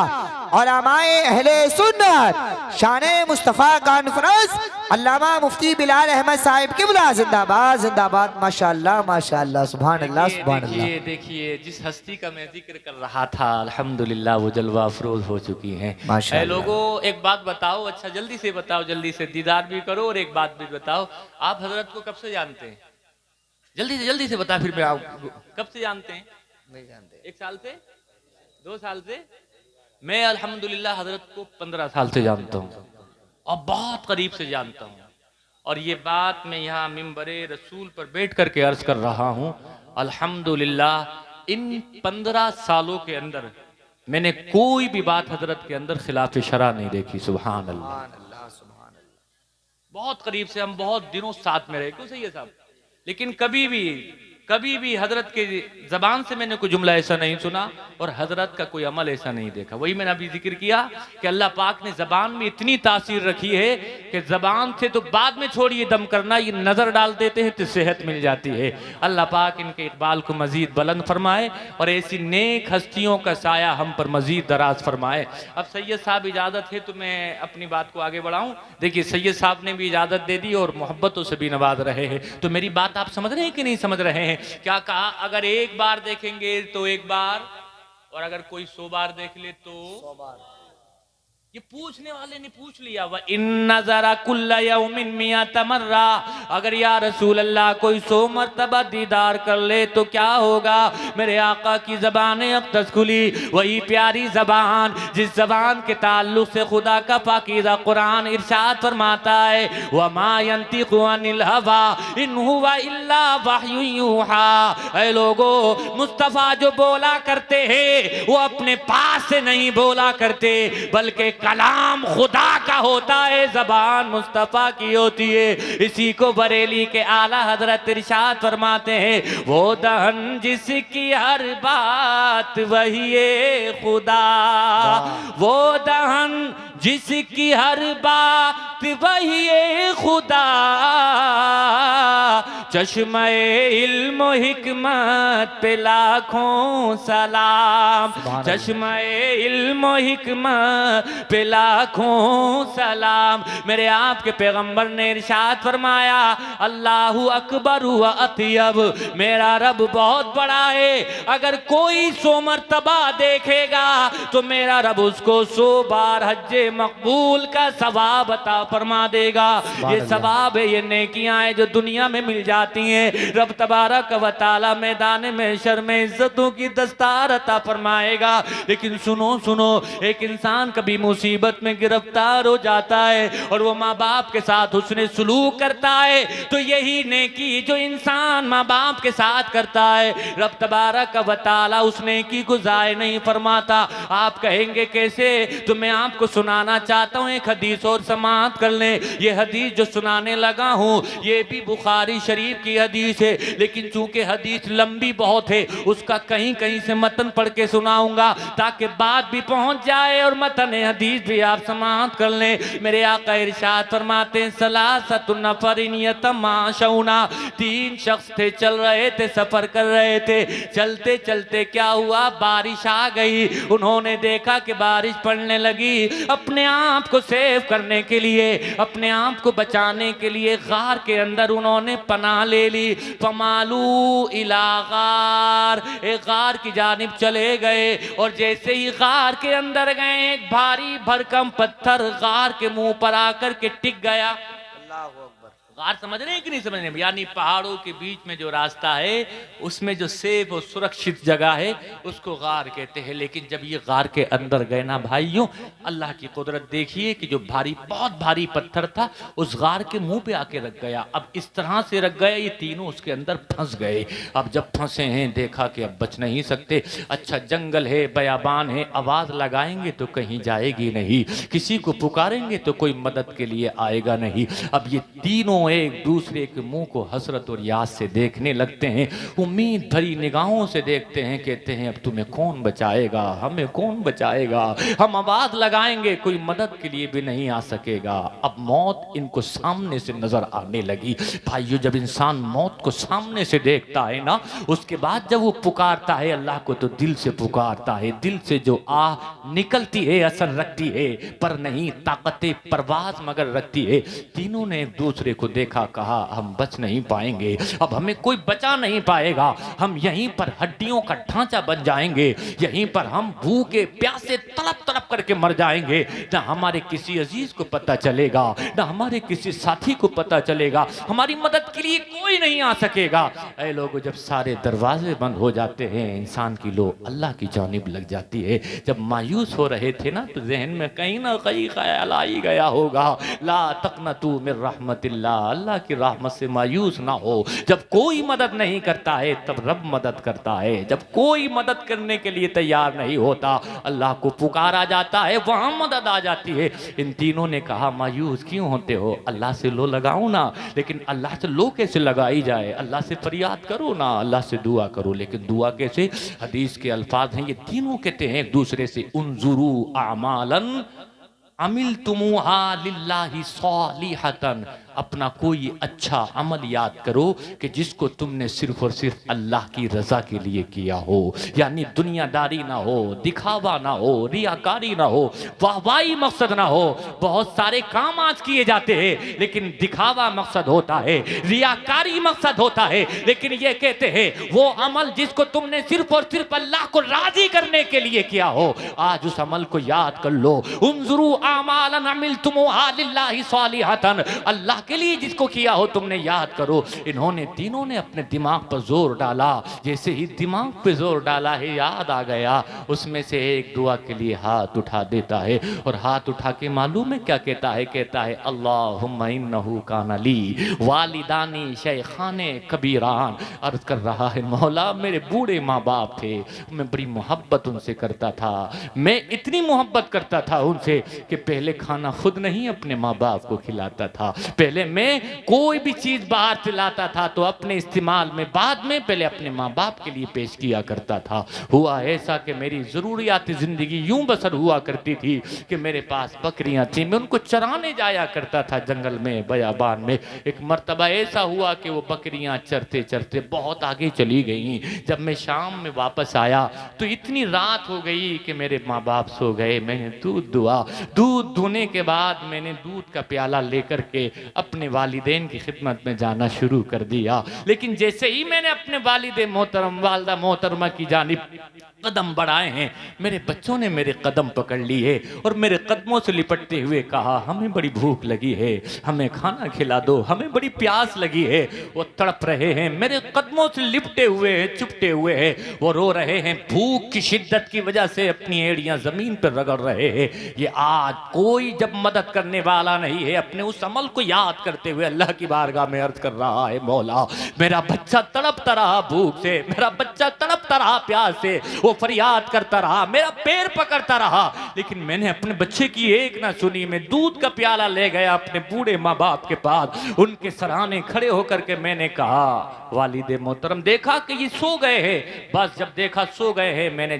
B: उलमाए अहले सुन्नत शाने मुस्तफ़ा कॉन्फ्रेंस अल्लामा मुफ्ती बिलाल अहमद साहिब किबला जिंदाबाद जिंदाबाद। माशाअल्लाह माशाअल्लाह, सुभान अल्लाह सुभान अल्लाह।
A: देखिए देखिए, जिस हस्ती का मैं जिक्र कर रहा था अल्हम्दुलिल्लाह वो जलवा अफरोज हो चुकी हैं।
B: माशाअल्लाह।
A: लोगों एक बात बताओ, अच्छा जल्दी से बताओ, जल्दी से दीदार भी करो और एक बात भी बताओ, आप हजरत को कब से जानते हैं? जल्दी से बता, फिर मैं कब से जानते हैं?
B: नहीं जानते।
A: 1 साल से, 2 साल से? मैं अल्हम्दुलिल्लाह हजरत को 15 साल से जानता हूँ और बहुत करीब से जानता हूँ। और ये बात मैं यहाँ मिंबरे रसूल पर बैठ करके अर्ज कर रहा हूँ। अल्हम्दुलिल्लाह इन 15 सालों के अंदर मैंने कोई भी बात हजरत के अंदर खिलाफ शरा नहीं देखी। सुभान अल्लाह। बहुत करीब से हम बहुत दिनों साथ में रहे, क्यों सही है साहब, लेकिन कभी भी हजरत के जबान से मैंने कोई जुमला ऐसा नहीं सुना और हजरत का कोई अमल ऐसा नहीं देखा। वही मैंने अभी जिक्र किया कि अल्लाह पाक ने जबान में इतनी तासीर रखी है कि जबान से तो बाद में छोड़िए दम करना, ये नजर डाल देते हैं तो सेहत मिल जाती है। अल्लाह पाक इनके इकबाल को मजीद बुलंद फरमाए और ऐसी नेक हस्तियों का साया हम पर मजीद दराज फरमाए। अब सैयद साहब इजाजत है तो मैं अपनी बात को आगे बढ़ाऊं। देखिए सैयद साहब ने भी इजाजत दे दी और मोहब्बतों से भी नवाज रहे हैं, तो मेरी बात आप समझ रहे हैं कि नहीं समझ रहे हैं? क्या कहा, अगर एक बार देखेंगे तो एक बार, और अगर कोई 100 बार देख ले तो 100 बार। ये पूछने वाले ने पूछ लिया, वह इन्ना ज़रा कुल्ला यौमिन मियत मर्रा, अगर या रसूल अल्लाह कोई 100 मरतबा दीदार कर ले तो क्या होगा? मेरे आका की ज़बान अक़दस खुली, वही प्यारी ज़बान जिस ज़बान के ताल्लुक़ से खुदा का पाकीज़ा कुरान इरशाद फरमाता है, वमा यंतिक़ु अनिल हवा इन हुवा इल्ला वह्युन यूहा। ऐ लोगो, मुस्तफ़ा जो बोला करते हैं वो अपने पास से नहीं बोला करते, बल्कि कलाम खुदा का होता है, जबान मुस्तफा की होती है। इसी को बरेली के आला हजरत इरशाद फरमाते हैं, वो दहन जिसकी हर बात वही है खुदा, वो दहन जिसकी हर बात वही है खुदा, चश्मे इल्म हिकमत पे लाखों सलाम, चश्मे इल्म हिकमत पे लाखों सलाम। मेरे आपके पैगंबर ने इरशाद फरमाया, अल्लाहु अकबर व अतियब, मेरा रब बहुत बड़ा है। अगर कोई 100 मरतबा देखेगा तो मेरा रब उसको 100 बार हज्जे मकबूल का सवाब अता फरमा देगा। ये सवाब है, ये नेकियां हैं जो दुनिया में मिल जाती हैं। रब तबारक व तआला मैदान में शर में इज्जतों की दस्तार अता फरमाएगा। लेकिन सुनो सुनो, एक इंसान कभी मुसीबत में गिरफ्तार हो जाता है और वो माँ बाप के साथ उसने सुलूक करता है, तो यही नेकी जो इंसान माँ बाप के साथ करता है, रब तबारक व तआला उस नेकी को ज़ाय नहीं फरमाता। आप कहेंगे कैसे? तो मैं आपको सुनाना चाहता हूँ एक हदीस और समाअत कर लें। ये हदीस जो सुनाने लगा हूँ ये भी बुखारी शरीफ की हदीस है, लेकिन चूंकि हदीस लंबी बहुत है उसका कहीं कहीं से मतन पढ़ के सुनाऊंगा ताकि बात भी पहुंच जाए और मतन हदीस भी आप समाअत कर लें। मेरे आका इरशाद फरमाते हैं, सलासतुन नफरिन यतमाशौना, 3 शख्स थे, चल रहे थे, सफर कर रहे थे। चलते चलते क्या हुआ, बारिश आ गई। उन्होंने देखा कि बारिश पड़ने लगी। अपने आप को सेव करने के लिए, अपने आप को बचाने के लिए गार के अंदर उन्होंने पनाह ले ली। फमालू इला गार, एक गार की जानिब चले गए और जैसे ही गार के अंदर गए एक भारी भरकम पत्थर गार के मुंह पर आकर के टिक गया। गार समझ रहे हैं कि नहीं समझ रहे? यानी पहाड़ों के बीच में जो रास्ता है उसमें जो सेफ और सुरक्षित जगह है उसको गार कहते हैं। लेकिन जब ये गार के अंदर गए ना भाइयों, अल्लाह की कुदरत देखिए कि जो भारी, बहुत भारी पत्थर था उस गार के मुंह पे आके रख गया। अब इस तरह से रख गया, ये तीनों उसके अंदर फंस गए। अब जब फंसे हैं देखा कि अब बच नहीं सकते। अच्छा जंगल है, बयाबान है, आवाज लगाएंगे तो कहीं जाएगी नहीं, किसी को पुकारेंगे तो कोई मदद के लिए आएगा नहीं। अब ये तीनों तीनों एक दूसरे के मुंह को हसरत और याद से देखने लगते हैं, उम्मीद भरी निगाहों से देखते हैं, कहते हैं अब तुम्हें कौन बचाएगा, हमें कौन बचाएगा। हम आवाज लगाएंगे, कोई मदद के लिए भी नहीं आ सकेगा। अब मौत इनको सामने से नजर आने लगी। भाइयों, जब इंसान मौत को सामने से देखता है ना, उसके बाद जब वो पुकारता है अल्लाह को, तो दिल से पुकारता है। दिल से जो आह निकलती है असर रखती है, पर नहीं ताकते परवाज मगर रखती है। तीनों ने एक दूसरे को देखा, कहा हम बच नहीं पाएंगे, अब हमें कोई बचा नहीं पाएगा, हम यहीं पर हड्डियों का ढांचा बन जाएंगे, यहीं पर हम भूखे प्यासे तड़प तड़प करके मर जाएंगे। ना हमारे किसी अजीज को पता चलेगा, ना हमारे किसी साथी को पता चलेगा, हमारी मदद के लिए कोई नहीं आ सकेगा। ऐ लोगों, जब सारे दरवाजे बंद हो जाते हैं, इंसान की लो अल्लाह की जानिब लग जाती है। जब मायूस हो रहे थे ना, तो जहन में कहीं ना कहीं ख्याल आ ही गया होगा, ला तक़नतू मिन रहमतिल्लाह, अल्लाह की रहमत से मायूस ना हो। जब कोई मदद नहीं करता है तब रब मदद करता है, जब कोई मदद करने के लिए तैयार नहीं होता अल्लाह को पुकारा जाता है, वहां मदद आ जाती है। इन तीनों ने कहा मायूस क्यों होते हो, अल्लाह से लो लगाओ ना। लेकिन अल्लाह से लो कैसे लगाई जाए, अल्लाह से फरियाद करो ना, अल्लाह से दुआ करो। लेकिन दुआ कैसे? हदीस के अल्फाज हैं, ये तीनों कहते हैं एक दूसरे से, उन्जुरू आमालन अमिल तुमुहा लिल्लाहि सालिहतन, अपना कोई अच्छा अमल याद करो कि जिसको तुमने सिर्फ और सिर्फ अल्लाह की रजा के लिए किया हो, यानी दुनियादारी ना हो, दिखावा ना हो, रियाकारी ना हो, वाहवाही मकसद ना हो। बहुत सारे काम आज किए जाते हैं लेकिन दिखावा मकसद होता है, रियाकारी मकसद होता है। लेकिन ये कहते हैं वो अमल जिसको तुमने सिर्फ और सिर्फ अल्लाह को राजी करने के लिए किया हो, आज उस अमल को याद कर लो। उन्जुरू आमालन अमिलतुमुहा लिल्लाहि सालिहतन, अल्लाह के लिए जिसको किया हो तुमने याद करो। इन्होंने तीनों ने अपने दिमाग पर जोर डाला, जैसे ही दिमाग पे जोर डाला है याद आ गया। उसमें से एक दुआ के लिए हाथ उठा देता है और हाथ उठा के मालूम है क्या कहता है? कहता है अल्लाहुम्मा इन्नहु काना ली वालिदानी शेखाने कबीरान। अर्ज कर रहा है मौला मेरे बूढ़े माँ बाप थे, मैं बड़ी मोहब्बत उनसे करता था, मैं इतनी मोहब्बत करता था उनसे कि पहले खाना खुद नहीं अपने माँ बाप को खिलाता था, पहले मैं कोई भी चीज बाहर से लाता था तो अपने इस्तेमाल में बाद में पहले अपने माँ बाप के लिए पेश किया करता था। हुआ ऐसा कि मेरी जरूरियात जिंदगी यूं बसर हुआ करती थी कि मेरे पास बकरियां थी, मैं उनको चराने जाया करता था जंगल में, बयाबान में। एक मर्तबा ऐसा हुआ कि वो बकरियां चरते चरते बहुत आगे चली गई। जब मैं शाम में वापस आया तो इतनी रात हो गई कि मेरे माँ बाप सो गए। मैंने दूध दुआ, दूध धोने के बाद मैंने दूध का प्याला लेकर के अपने वालिदैन की खिदमत में जाना शुरू कर दिया। लेकिन जैसे ही मैंने अपने वालिदे मोहतरम वालदा मोहतरमा की जानिब कदम बढ़ाए हैं, मेरे बच्चों ने मेरे कदम पकड़ लिए और मेरे कदमों से लिपटते हुए कहा हमें बड़ी भूख लगी है, हमें खाना खिला दो, हमें बड़ी प्यास लगी है। वो तड़प रहे हैं, मेरे कदमों से लिपटे हुए हैं, चुपटे हुए हैं, वो रो रहे हैं, भूख की शिद्दत की वजह से अपनी एड़ियां जमीन पर रगड़ रहे हैं। ये आज कोई जब मदद करने वाला नहीं है, अपने उस अमल को याद करते हुए अल्लाह की बारगाह में अर्ज कर रहा है मौला मेरा बच्चा तड़पता रहा भूख से, मेरा बच्चा तड़पता रहा प्यास से, वो फरियाद करता रहा, मेरा पैर पकड़ता रहा, लेकिन मैंने अपने बच्चे की एक ना सुनी। मैं दूध का प्याला ले गया अपने बूढ़े माँ बाप के पास, उनके सराहने खड़े होकर के मैंने कहा वालिदे मोहतरम देखा कि ये सो गए हैं। बस जब देखा सो गए हैं मैंने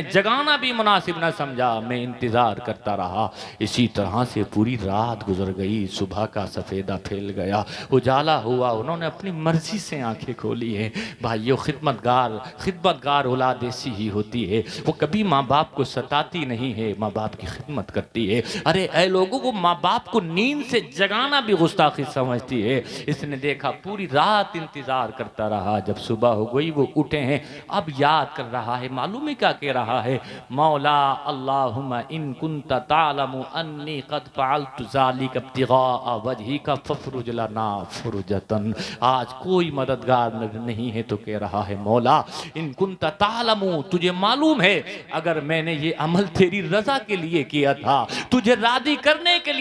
A: जगाना भी मुनासिब ना समझा, मैं इंतजार करता रहा। इसी तरह से पूरी रात गुजर गई, सुबह का सफेदा फैल गया, उजाला हुआ, उन्होंने अपनी मर्जी से आंखें खोली है। भाइयों खिदमतगार औलाद ऐसी ही होती है, वो कभी माँ बाप को सताती नहीं है, माँ बाप की खिदमत करती है। अरे ऐ लोगों को माँ बाप को नींद से जगाना भी गुस्ताखी समझती है। इसने देखा पूरी रात इंतजार करता रहा, जब सुबह हो गई वो उठे हैं, अब याद कर रहा है, मालूम है क्या कह रहा है? मौला अल्लाहुम्मा इन कुंता तालमु अन्नी कद फअलतु ज़ालिका इब्तिगाअ वजहिका फफरुज लना फुरजतन। आज कोई मददगार नहीं है तो कह रहा है मौला इन कुंता तालमु, तुझे मालूम है अगर मैंने ये अमल तेरी रजा के लिए किया था, तुझे राजी करने के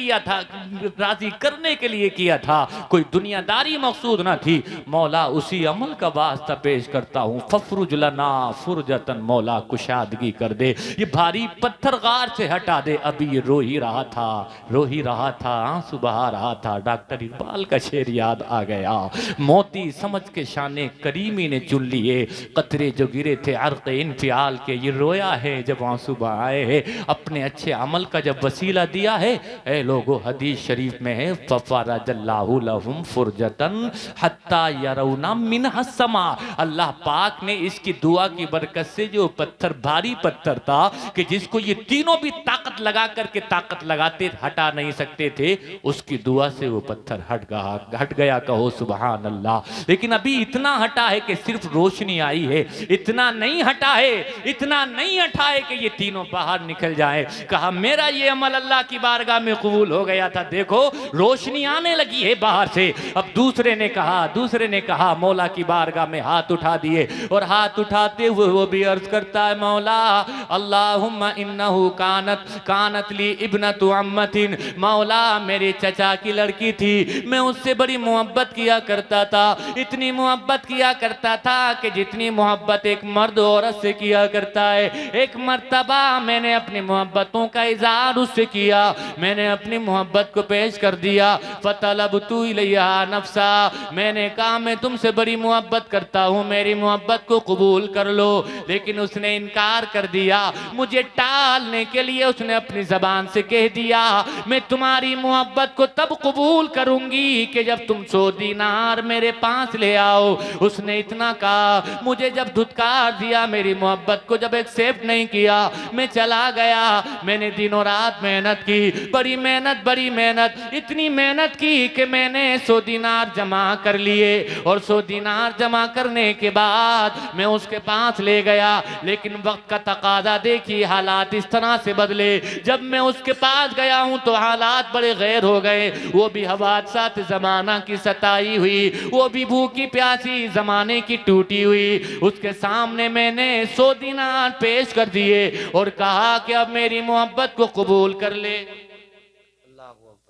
A: लिए किया था, कोई दुनियादारी मकसूद ना थी, मौला उसी अमल का वास्ता पेश करता हूँ। फफरुज लना फुरजतन, मौला कुशादगी कर दे, ये भारी पत्थर गार से हटा हटा दे, अभी ये रो ही रहा था, आंसू बहा रहा था। डॉक्टर इकबाल का शेर याद आ गया, मोती समझ के शाने करीमी ने चुन लिए, कतरे जो गिरे थे अर्क़ इंफियाल के, ये रोया है जब आंसू बहाए है, अपने अच्छे अमल का जब वसीला दिया है। ए लोगो हदीस शरीफ में है, फफ़रजल्लाहु लहुम फुरजतन हत्ता यरौना मिनहा समा। अल्लाह पाक ने इसकी दुआ की बरकत से जो पत्थर, भारी पत्थर था कि जिसको ये तीनों भी ताकत लगा करके ताकत लगाते हटा नहीं सकते थे, उसकी दुआ से वो पत्थर हट गया। कहो सुभान अल्लाह। लेकिन अभी इतना हटा है कि सिर्फ रोशनी आई है, इतना नहीं हटा है कि ये तीनों बाहर निकल जाए। कहा मेरा ये अमल अल्लाह की बारगाह में कबूल हो गया था, देखो रोशनी आने लगी है बाहर से। अब दूसरे ने कहा मौला की बारगाह में हाथ उठा दिए, और हाथ उठाते हुए वो भी अर्ज करता है, मौला अल्लाहुम्मा इन्नहु कानत ली इब्नतु अम्मतिन। मौला मेरे चचा की लड़की थी, मैं उससे बड़ी मोहब्बत किया करता था, इतनी मोहब्बत किया करता था कि जितनी मोहब्बत एक मर्द औरत से किया करता है। एक मर्तबा मैंने अपनी मोहब्बतों का इज़हार उससे किया, मैंने अपनी मोहब्बत को पेश कर दिया। फतलबतु इलैहा नफ्सा, मैंने कहा मैं तुमसे बड़ी मोहब्बत करता हूँ, मेरी मोहब्बत को कबूल कर लो। लेकिन उसने इनकार कर दिया। मुझे टालने के लिए उसने अपनी जबान से कह दिया, मैं तुम्हारी मोहब्बत को तब कबूल करूंगी कि जब तुम 100 दीनार मेरे पास ले आओ। उसने इतना कहा, मुझे जब धुतकार दिया, मेरी मोहब्बत को जब एक्सेप्ट नहीं किया, मैं चला गया। मैंने दिनों रात मेहनत की, बड़ी मेहनत, इतनी मेहनत की कि मैंने 100 दीनार जमा कर लिए, और 100 दीनार जमा करने के बाद मैं उसके पास ले गया। लेकिन वक्त का तकाजा देखिए, हालात इस तरह से बदले। जब मैं उसके पास गया हूं तो हालात बड़े गैर हो गए। वो भी हवादसात जमाना की सताई हुई, वो भी भूखी प्यासी जमाने की टूटी हुई। उसके सामने मैंने 100 दीनार पेश कर दिए और कहा कि अब मेरी मोहब्बत को कबूल कर ले।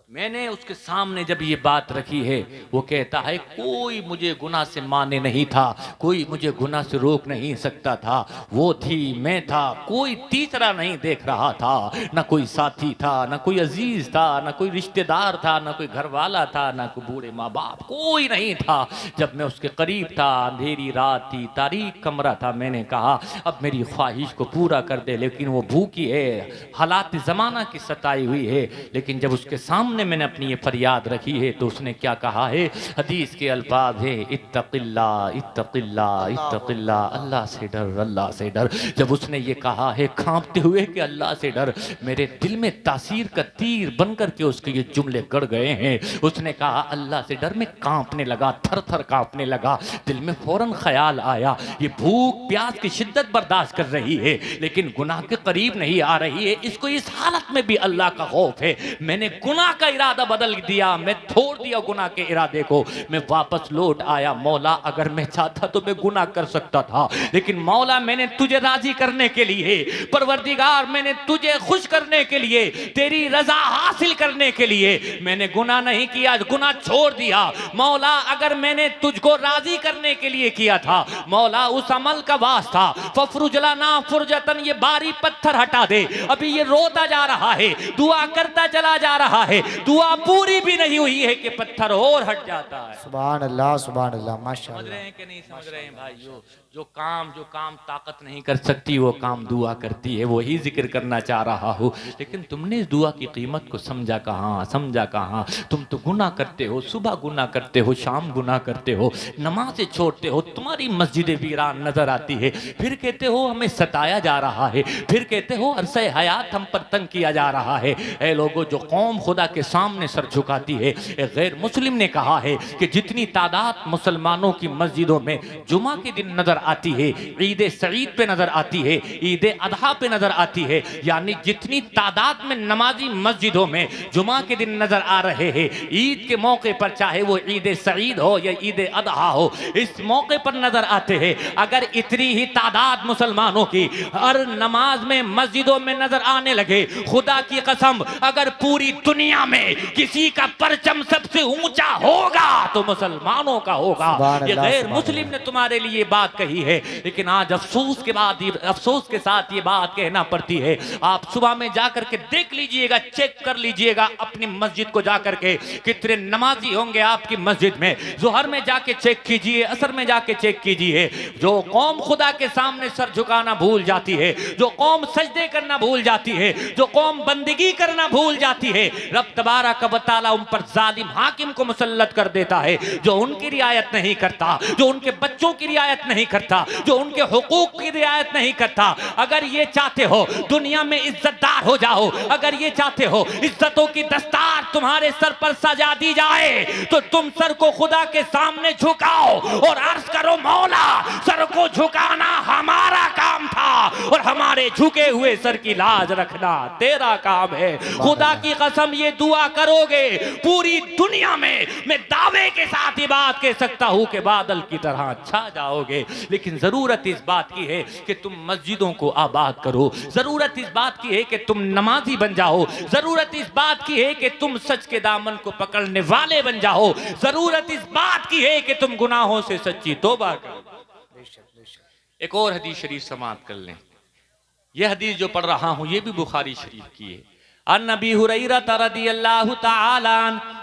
A: मैंने उसके सामने जब ये बात रखी है, वो कहता है कोई मुझे गुनाह से माने नहीं था, कोई मुझे गुनाह से रोक नहीं सकता था। वो थी, मैं था, कोई तीसरा नहीं देख रहा था, न कोई साथी था, न कोई अजीज था, न कोई रिश्तेदार था, न कोई घर वाला था, न कोई बूढ़े माँ बाप, कोई नहीं था। जब मैं उसके करीब था, अंधेरी रात थी, तारीक कमरा था, मैंने कहा अब मेरी ख्वाहिश को पूरा कर दे। लेकिन वो भूखी है, हालात ज़माना की सताई हुई है। लेकिन जब उसके सामने मैंने अपनी ये फरियाद रखी है तो उसने क्या कहा है, हदीस के अल्फाज है, इत्तक़िल्ला इत्तक़िल्ला इत्तक़िल्ला, अल्लाह से डर, अल्लाह से डर। जब उसने ये कहा है कांपते हुए कि अल्लाह से डर, मेरे दिल में तासीर का तीर बनकर के उसके ये जुमले गड़ गए हैं। उसने कहा अल्लाह से डर, में कांपने लगा, थर थर कांपने लगा। दिल में फौरन ख्याल आया, ये भूख प्यास की शिद्दत बर्दाश्त कर रही है लेकिन गुनाह के करीब नहीं आ रही है, इसको इस हालत में भी अल्लाह का खौफ है। मैंने गुनाह का इरादा बदल दिया, मैं छोड़ दिया गुनाह के इरादे को, मैं वापस लौट आया। मौला अगर मैं चाहता तो मैं गुनाह कर सकता था, लेकिन मौला मैंने तुझे राजी करने के लिए, परवरदिगार मैंने तुझे खुश करने के लिए, तेरी रजा हासिल करने के लिए मैंने गुनाह नहीं किया, गुनाह छोड़ दिया। मौला अगर मैंने तुझको राजी करने के लिए किया था, मौला उस अमल का वास्ता फफरुजलाना फुरजतन, ये भारी पत्थर हटा दे। अभी ये रोता जा रहा है, दुआ करता चला जा रहा है, दुआ पूरी भी नहीं हुई है कि पत्थर और हट जाता है।
B: सुभान अल्लाह, सुभान अल्लाह, माशाअल्लाह।
A: समझ रहे हैं कि नहीं समझ रहे हैं भाइयों? जो काम ताकत नहीं कर सकती वो काम दुआ करती है, वही जिक्र करना चाह रहा हूँ। लेकिन तुमने इस दुआ की कीमत को समझा कहाँ? तुम तो गुनाह करते हो, सुबह गुनाह करते हो, शाम गुनाह करते हो, नमाज़ें छोड़ते हो, तुम्हारी मस्जिदें वीरान नजर आती है, फिर कहते हो हमें सताया जा रहा है, फिर कहते हो अरसे हयात हम पर तंग किया जा रहा है। ऐ लोगों, जो कौम खुदा के सामने सर झुकाती है, एक गैर मुस्लिम ने कहा है कि जितनी तादाद मुसलमानों की मस्जिदों में जुमा के दिन नजर आती है, ईद सईद पे नजर आती है, ईद अदहा पे नजर आती है, यानी जितनी तादाद में नमाजी मस्जिदों में जुमा के दिन नजर आ रहे हैं, ईद के मौके पर, चाहे वो ईद सईद हो या ईद अदहा हो, इस मौके पर नजर आते हैं। अगर इतनी ही तादाद मुसलमानों की हर नमाज में मस्जिदों में नजर आने लगे, खुदा की कसम अगर पूरी दुनिया में किसी का परचम सबसे ऊंचा होगा तो मुसलमानों का होगा। ये गैर मुस्लिम ने तुम्हारे लिए बात कही रही है, लेकिन आज अफसोस के साथ ये बात कहना पड़ती है। आप सुबह में जाकर के देख लीजिएगा, चेक कर लीजिएगा अपनी मस्जिद को जाकर के, कितने नमाजी होंगे आपकी मस्जिद में। जोहर में जाके चेक कीजिए, असर में जाके चेक कीजिए। जो कौम खुदा के सामने सर झुकाना भूल जाती है, जो कौम सजदे करना भूल जाती है, जो कौम बंदगी करना भूल जाती है, रब तबारक व तआला उन पर जालिम हाकिम को मुसल्लत कर देता है, जो उनकी रियायत नहीं करता, जो उनके बच्चों की रियायत नहीं करता, जो उनके हुकूक की रियायत नहीं करता। अगर ये चाहते हो दुनिया में इज्जतदार हो जाओ, अगर ये चाहते हो इज्जतों की दस्तार तुम्हारे सर पर सजा दी जाए, तो तुम सर को खुदा के सामने झुकाओ और अर्ज करो, मौला सर को झुकाना हमारा काम था और हमारे झुके हुए सर की लाज रखना तेरा काम है। खुदा की कसम ये दुआ करोगे, पूरी दुनिया में मैं दावे के साथ ये बात कह सकता हूं कि बादल की तरह छा जाओगे। लेकिन जरूरत इस बात की है कि तुम मस्जिदों को आबाद करो, जरूरत इस बात की है कि तुम नमाजी बन जाओ, जरूरत इस बात की है कि तुम सच के दामन को पकड़ने वाले बन जाओ, जरूरत इस बात की है कि तुम गुनाहों से सच्ची तौबा करो। एक और हदीस शरीफ समाप्त कर लें। यह हदीस जो पढ़ रहा हूं ये भी बुखारी शरीफ की है। अन नबी हुरैरा रदियल्लाहु तआला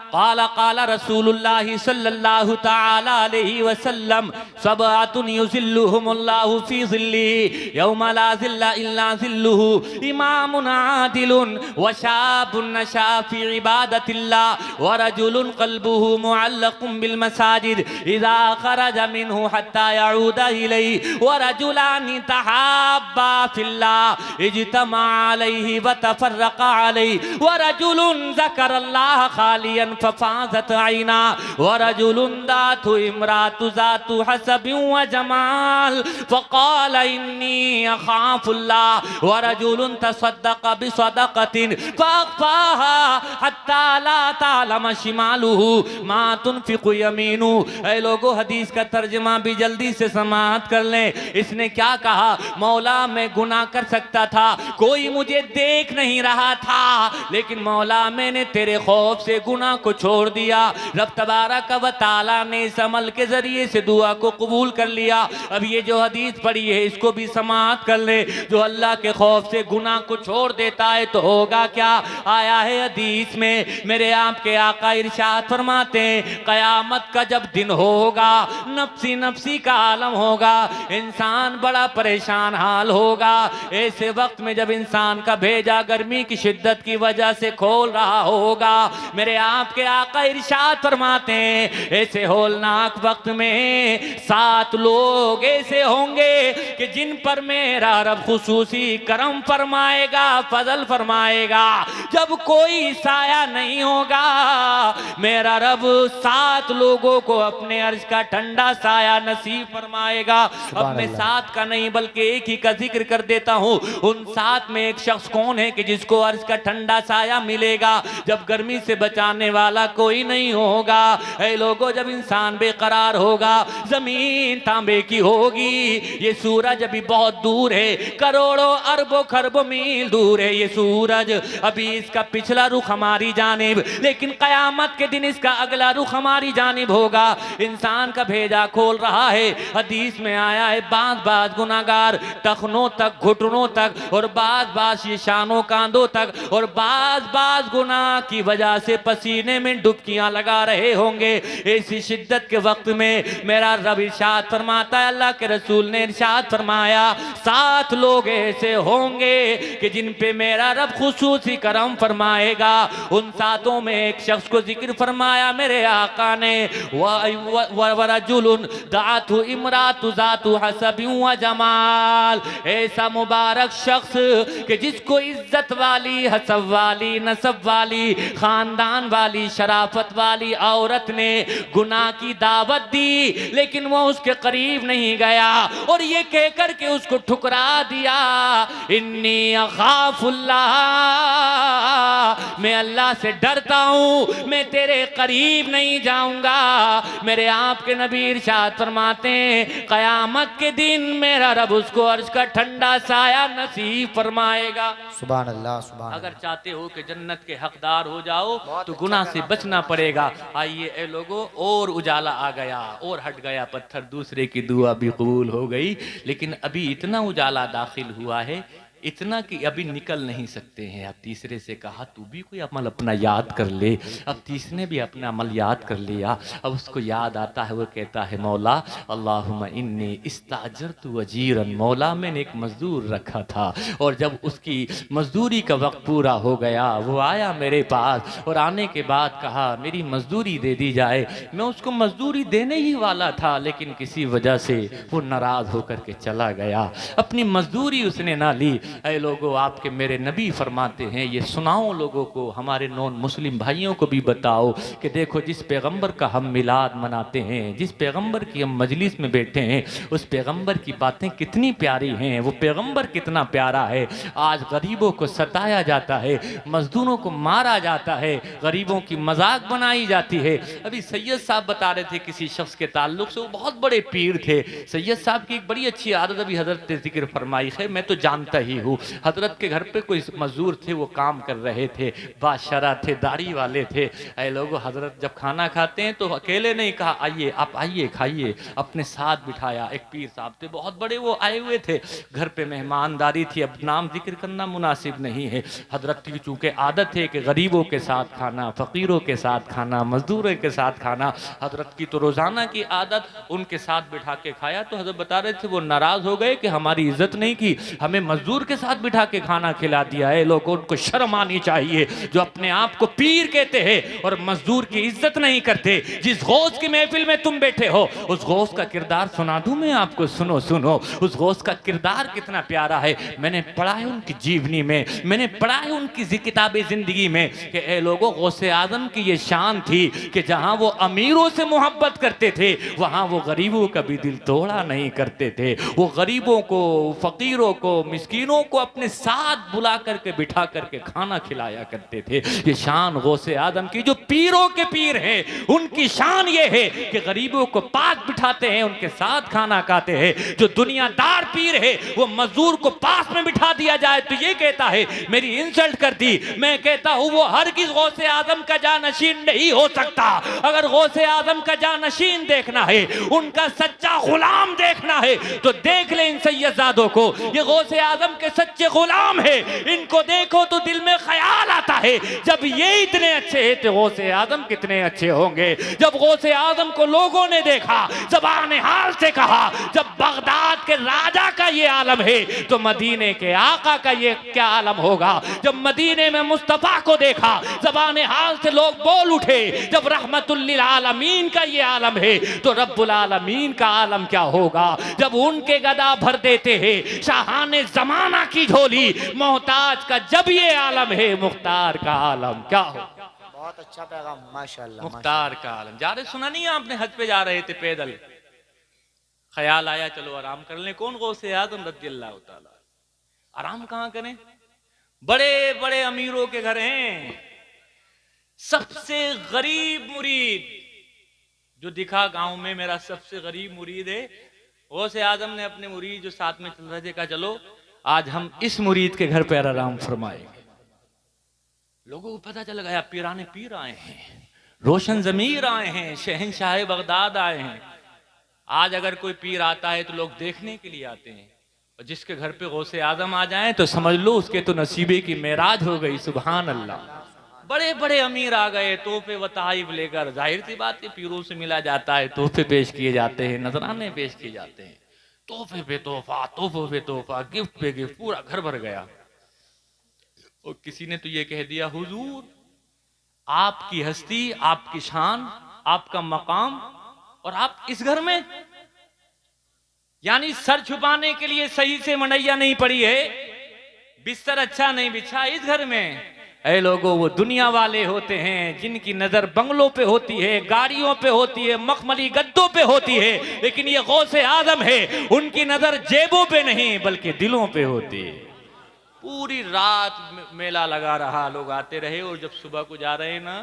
A: क़ाल क़ाल रसूलुल्लाह सल्लल्लाहु तआला अलैहि वसल्लम सबअतुन युज़िल्लुहुमुल्लाहु फी ज़िल्लिही यौमा ला ज़िल्ला इल्ला ज़िल्लुहु इमामुन आदिलुन व शाबुन नशा फी इबादतिल्लाह व रजुलुन क़ल्बुहु मुअल्लक़ुन बिल मसाजिद इज़ा ख़रज मिन्हु हत्ता यऊदा इलैहि व रजुलानि तहाब्बा फिल्लाह इज्तमा अलैहि व तफ़र्रक़ा अलैहि व रजुलुन ज़करल्लाह खालियन फफाज़त आइना व रजुलुन दातु इमरातु ज़ातु हसबिन व जमाल फ़क़ाल इन्नी अख़ाफ़ुल्लाह व रजुलुन तसद्दक़ बिसदक़तिन फ़अख़फ़ाहा हत्ता ला तअलम शिमालुहु मा तुनफ़िक़ु यमीनुहु। ऐ लोगों, हदीस का तर्जुमा भी जल्दी से समाअत कर लें। इसने क्या कहा? मौला मैं गुनाह कर सकता था, कोई मुझे देख नहीं रहा था, लेकिन मौला मैंने तेरे खौफ से गुनाह को छोड़ दिया। रब तबारक व तआला ने इस अमल के जरिए से दुआ को कबूल कर लिया। अब ये जो हदीस पढ़ी है इसको भी समाअत कर ले। जो अल्लाह के खौफ से गुनाह को छोड़ देता है तो होगा क्या? आया है हदीस में, मेरे आपके आका इरशाद फरमाते हैं, कयामत का जब दिन होगा, नफ्सी नफ्सी का आलम होगा, इंसान बड़ा परेशान हाल होगा। ऐसे वक्त में जब इंसान का भेजा गर्मी की शिद्दत की वजह से खोल रहा होगा, मेरे आपके आका इरशाद फरमाते हैं, ऐसे होलनाक वक्त में 7 लोग ऐसे होंगे कि जिन पर मेरा रब खुसूसी करम फरमाएगा, फजल फरमाएगा। जब कोई साया नहीं होगा, मेरा रब 7 लोगों को अपने अर्श का ठंडा साया नसीब फरमाएगा। अब मैं 7 का नहीं बल्कि एक ही का जिक्र कर देता हूँ। उन 7 में एक शख्स कौन है कि जिसको अर्श का ठंडा साया मिलेगा, जब गर्मी से बचाने वाला कोई नहीं होगा। ऐ लोगों, जब इंसान बेकरार होगा, जमीन तांबे की होगी, ये सूरज अभी बहुत दूर है, करोड़ों अरबों खरबों मील दूर है ये सूरज, अभी इसका पिछला रुख हमारी जानिब, लेकिन कयामत के दिन इसका अगला रुख हमारी जानिब होगा। इंसान का भेजा खोल रहा है। हदीस में आया है, बाज गुनाहगार टखनों तक, घुटनों तक, और बाज ये शानों कांधों तक, और बाज गुनाह की वजह से पसीने में डुबकियां लगा रहे होंगे। ऐसी शिद्दत के वक्त में मेरा रब इरशाद फरमाता है, अल्लाह के रसूल ने इरशाद फरमाया, 7 लोग ऐसे होंगे कि जिन पे मेरा रब खुसूसी करम फरमाएगा। उन 7 में एक शख्स को जिक्र फरमाया मेरे आका ने, वरजुलुन दातु इमरातु जातु हसबिन व जमाल, ऐसा मुबारक शख्स कि जिसको इज्जत वाली, हसब वाली, नसब वाली, खानदान वाली, शराफत वाली औरत ने गुनाह की दावत दी, लेकिन वो उसके करीब नहीं गया और ये कहकर के उसको ठुकरा दिया, इन्नी अखाफुल्लाह, मैं अल्लाह से डरता हूँ, मैं तेरे करीब नहीं जाऊंगा। मेरे आपके नबी इरशाद फरमाते हैं क़यामत के दिन मेरा रब उसको अर्श का ठंडा साया नसीब फरमाएगा।
B: सुभान अल्लाह, सुभान
A: अगर
B: अल्लाह।
A: चाहते हो कि जन्नत के हकदार हो जाओ तो गुनाह से बचना पड़ेगा। आइए ए लोगों, और उजाला आ गया और हट गया पत्थर, दूसरे की दुआ भी कबूल हो गई। लेकिन अभी इतना उजाला दाखिल हुआ है, इतना कि अभी निकल नहीं सकते हैं। अब तीसरे से कहा तू भी कोई अमल अपना याद कर ले। अब तीसरे भी अपना अमल याद कर लिया। अब उसको याद आता है, वो कहता है मौला अल्लाहुम्मा इन्नी इस्ताजरतु वजीरन, मौला मैंने एक मजदूर रखा था और जब उसकी मजदूरी का वक्त पूरा हो गया वो आया मेरे पास और आने के बाद कहा मेरी मजदूरी दे दी जाए। मैं उसको मजदूरी देने ही वाला था लेकिन किसी वजह से वो नाराज होकर के चला गया, अपनी मजदूरी उसने ना ली। ऐ लोगों, आपके मेरे नबी फरमाते हैं ये सुनाओ लोगों को, हमारे नॉन मुस्लिम भाइयों को भी बताओ कि देखो जिस पैगंबर का हम मिलाद मनाते हैं, जिस पैगंबर की हम मजलिस में बैठे हैं, उस पैगंबर की बातें कितनी प्यारी हैं, वो पैगंबर कितना प्यारा है। आज गरीबों को सताया जाता है, मजदूरों को मारा जाता है, गरीबों की मजाक बनाई जाती है। अभी सैयद साहब बता रहे थे किसी शख्स के ताल्लुक से, वो बहुत बड़े पीर थे। सैयद साहब की एक बड़ी अच्छी आदत अभी हजरत ने जिक्र फरमाई है, मैं तो जानता ही हूँ। हजरत के घर पे कोई मजदूर थे, वो काम कर रहे थे, बादशाह थे, दाढ़ी वाले थे। ऐ लोगों, हजरत जब खाना खाते हैं तो अकेले नहीं कहा आइए आप आइए खाइए, अपने साथ बिठाया। एक पीर साहब थे बहुत बड़े, वो आए हुए थे, घर पे मेहमानदारी थी, अब नाम जिक्र करना मुनासिब नहीं है। हजरत की चूंकि आदत है कि गरीबों के साथ खाना, फकीरों के साथ खाना, मजदूरों के साथ खाना, हजरत की तो रोजाना की आदत, उनके साथ बिठा के खाया। तो हजरत बता रहे थे वो नाराज हो गए कि हमारी इज्जत नहीं की, हमें मजदूर के साथ बिठा के खाना खिला दिया है। लोगों, उनको शर्म आनी चाहिए जो अपने आप को पीर कहते हैं और मजदूर की इज्जत नहीं करते। जिस गौस की महफिल में तुम बैठे हो उस गौस का किरदार सुना दूं मैं आपको, सुनो सुनो उस गौस का किरदार कितना प्यारा है। मैंने पढ़ा है उनकी जीवनी में, मैंने पढ़ा है उनकी किताबे जिंदगी में कि ए लोगों, गौसे आजम की ये शान थी कि जहां वो अमीरों से मोहब्बत करते थे वहां वो गरीबों का भी दिल तोड़ा नहीं करते थे। वो गरीबों को, फकीरों को, मिस्कीनों को अपने साथ बुला करके बिठा करके खाना खिलाया करते थे। ये शान गौसे आदम की, जो पीरों के पीर हैं उनकी शान ये है कि गरीबों को पास बिठाते हैं, उनके साथ खाना खाते हैं। जो दुनियादार पीर है वो मजदूर को पास में बिठा दिया जाए तो ये कहता है मेरी इंसल्ट कर दी। मैं कहता हूं वो हरगिज़ गौसे आदम का जानशीन नहीं हो सकता। अगर गौसे आदम का जानशीन देखना है, उनका सच्चा गुलाम देखना है तो देख ले इन सैयदजादों को, ये गौसे आदम के सच्चे गुलाम है। इनको देखो तो दिल में ख्याल आता है जब ये इतने अच्छे हैं तो गौसे आदम कितने अच्छे होंगे। जब गौसे आदम को लोगों ने देखा, ज़बान हाल से कहा जब बगदाद के राजा का ये आलम है तो मदीने के आका का ये क्या आलम होगा। जब मदीने में मुस्तफ़ा को देखा ज़बान हाल से लोग बोल उठे। जब रहमतुल लिल आलमीन का ये आलम है तो रब्बुल आलमीन का आलम क्या होगा। जब उनके गदा भर देते हैं शाहाने ज़माना की झोली, मोहताज का जब ये आलम है मुख्तार का आलम क्या हो।
B: बहुत अच्छा पैगाम, माशाअल्लाह।
A: मुख्तार का आलम। जा रहे, सुना नहीं आपने, हज पे जा रहे थे पैदल, ख्याल आया चलो आराम कर लें। कौन गौसे आदम रज़ियल्लाहु ताला। आराम कहाँ करें, बड़े बड़े अमीरों के घर हैं। सबसे गरीब मुरीद जो दिखा गांव में मेरा सबसे गरीब मुरीद है, गौसे आदम ने अपने मुरीद जो साथ में चल रहे थे कहा चलो आज हम इस मुरीद के घर पर आराम फरमाएंगे। लोगों को पता चल गया पीराने पीर आए हैं, रोशन जमीर आए हैं, शहंशाह बगदाद आए हैं। आज अगर कोई पीर आता है तो लोग देखने के लिए आते हैं, और जिसके घर पे गौसे आदम आ जाए तो समझ लो उसके तो नसीबे की मेराज हो गई। सुभान अल्लाह। बड़े बड़े अमीर आ गए तोहफे व तहाइफ लेकर। जाहिर सी बात है पीरों से मिला जाता है, तोहफे पेश किए जाते हैं, नजराने पेश किए जाते हैं, तोहफे पे तोहफा, तोहफे पे तोहफा, गिफ्ट पे गिफ्ट, पूरा घर भर गया। और किसी ने तो ये कह दिया हुजूर आपकी हस्ती, आपकी शान, आपका मकाम और आप इस घर में, यानी सर छुपाने के लिए सही से मनैया नहीं पड़ी है, बिस्तर अच्छा नहीं बिछा इस घर में। ऐ लोगों, वो दुनिया वाले होते हैं जिनकी नजर बंगलों पे होती है, गाड़ियों पे होती है, मखमली गद्दों पे होती है, लेकिन ये गौसे आदम है उनकी नजर जेबों पे नहीं बल्कि दिलों पे होती है। पूरी रात मेला लगा रहा, लोग आते रहे, और जब सुबह को जा रहे ना,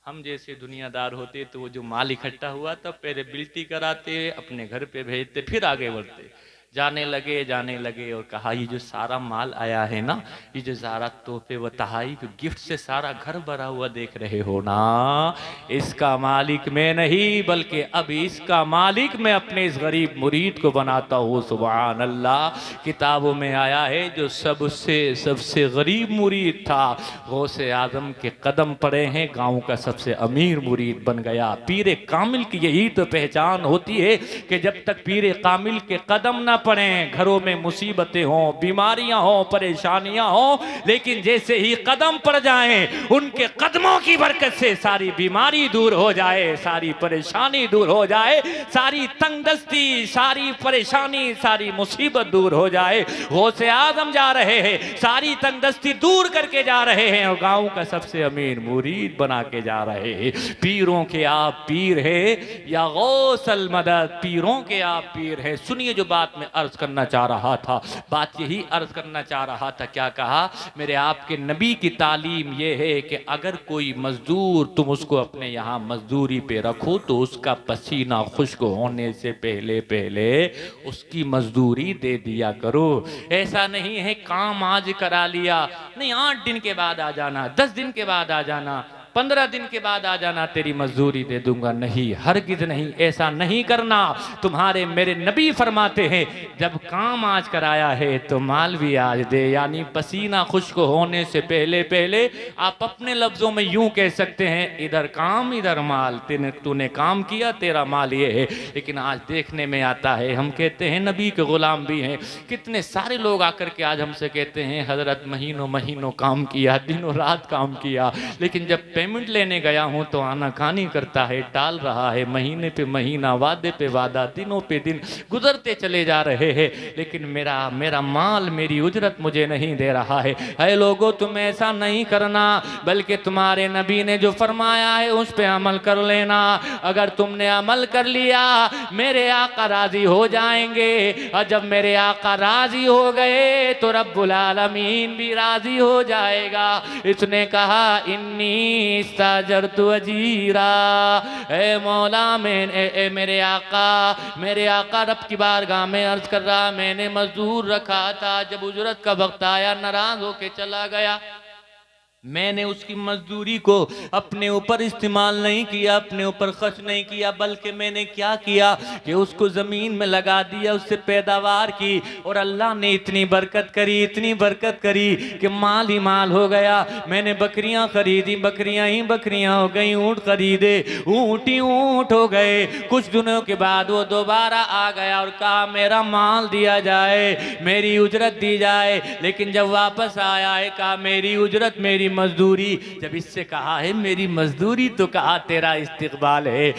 A: हम जैसे दुनियादार होते तो वो जो माल इकट्ठा हुआ तब पहले बिल्टी कराते, अपने घर पे भेजते, फिर आगे बढ़ते। जाने लगे और कहा ये जो सारा माल आया है ना, ये जो सारा तोहफे व तहाइफ गिफ्ट से सारा घर भरा हुआ देख रहे हो ना, इसका मालिक मैं नहीं बल्कि अब इसका मालिक मैं अपने इस गरीब मुरीद को बनाता हूँ। सुभान अल्लाह। किताबों में आया है जो सबसे गरीब मुरीद था, गौसे आजम के कदम पड़े हैं, गाँव का सबसे अमीर मुरीद बन गया। पीरे कामिल की यही तो पहचान होती है कि जब तक पीरे कामिल के कदम ना पड़े, घरों में मुसीबतें हों, बीमारियां हों, परेशानियां हों, लेकिन जैसे ही कदम पड़ जाएं, उनके कदमों की बरकत से सारी बीमारी दूर हो जाए, सारी परेशानी दूर हो जाए, सारी तंगदस्ती, सारी परेशानी, सारी मुसीबत दूर हो जाए। गौसे आजम जा रहे हैं, सारी तंगदस्ती दूर करके जा रहे हैं और गांव का सबसे अमीर मुरीद बना के जा रहे हैं। पीरों के आप पीर है या गौसल मदद, पीरों के आप पीर है। सुनिए जो बात में अर्ज करना चाह रहा था, बात यही अर्ज करना चाह रहा था। क्या कहा? मेरे आपके नबी की तालीम यह है कि अगर कोई मजदूर तुम उसको अपने यहाँ मजदूरी पे रखो तो उसका पसीना खुश्क होने से पहले पहले उसकी मजदूरी दे दिया करो। ऐसा नहीं है काम आज करा लिया, नहीं 8 दिन के बाद आ जाना, 10 दिन के बाद आ जाना, 15 दिन के बाद आ जाना, तेरी मजदूरी दे दूंगा। नहीं, हरगिज नहीं, ऐसा नहीं करना। तुम्हारे मेरे नबी फरमाते हैं जब काम आज कराया है तो माल भी आज दे, यानी पसीना खुश्क होने से पहले पहले। आप अपने लफ्जों में यूं कह सकते हैं इधर काम इधर माल, तूने काम किया तेरा माल ये है। लेकिन आज देखने में आता है, हम कहते हैं नबी के गुलाम भी हैं, कितने सारे लोग आकर के आज हमसे कहते हैं हजरत महीनों महीनों काम किया, दिनों रात काम किया, लेकिन जब पेमेंट लेने गया हूं तो आनाकानी करता है, टाल रहा है, महीने पे महीना, वादे पे वादा, दिनों पे दिन गुजरते चले जा रहे हैं, लेकिन मेरा माल, मेरी उजरत मुझे नहीं दे रहा है। ऐ लोगों, तुम ऐसा नहीं करना, बल्कि तुम्हारे नबी ने जो फरमाया है उस पे अमल कर लेना। अगर तुमने अमल कर लिया मेरे आका राजी हो जाएंगे, और जब मेरे आका राजी हो गए तो रब्बुल आलमीन भी राजी हो जाएगा। इसने कहा इन्नी इस्ताजरतु अजीरा, ए मौला मैंने मेरे आका रब की बारगाह में अर्ज कर रहा, मैंने मजदूर रखा था, जब उजरत का वक्त आया नाराज होके चला गया। मैंने उसकी मजदूरी को अपने ऊपर इस्तेमाल नहीं किया, अपने ऊपर खर्च नहीं किया, बल्कि मैंने क्या किया कि उसको ज़मीन में लगा दिया, उससे पैदावार की, और अल्लाह ने इतनी बरकत करी, इतनी बरकत करी कि माल ही माल हो गया। मैंने बकरियां खरीदी, बकरियां ही बकरियां हो गई, ऊँट खरीदे, ऊँट ही ऊँट हो गए। कुछ दिनों के बाद वो दोबारा आ गया और कहा मेरा माल दिया जाए, मेरी उजरत दी जाए। लेकिन जब वापस आया है कहा मेरी उजरत, मेरी मजदूरी। जब इससे कहा है मेरी मजदूरी तो कहा तेरा इस्तकबाल है,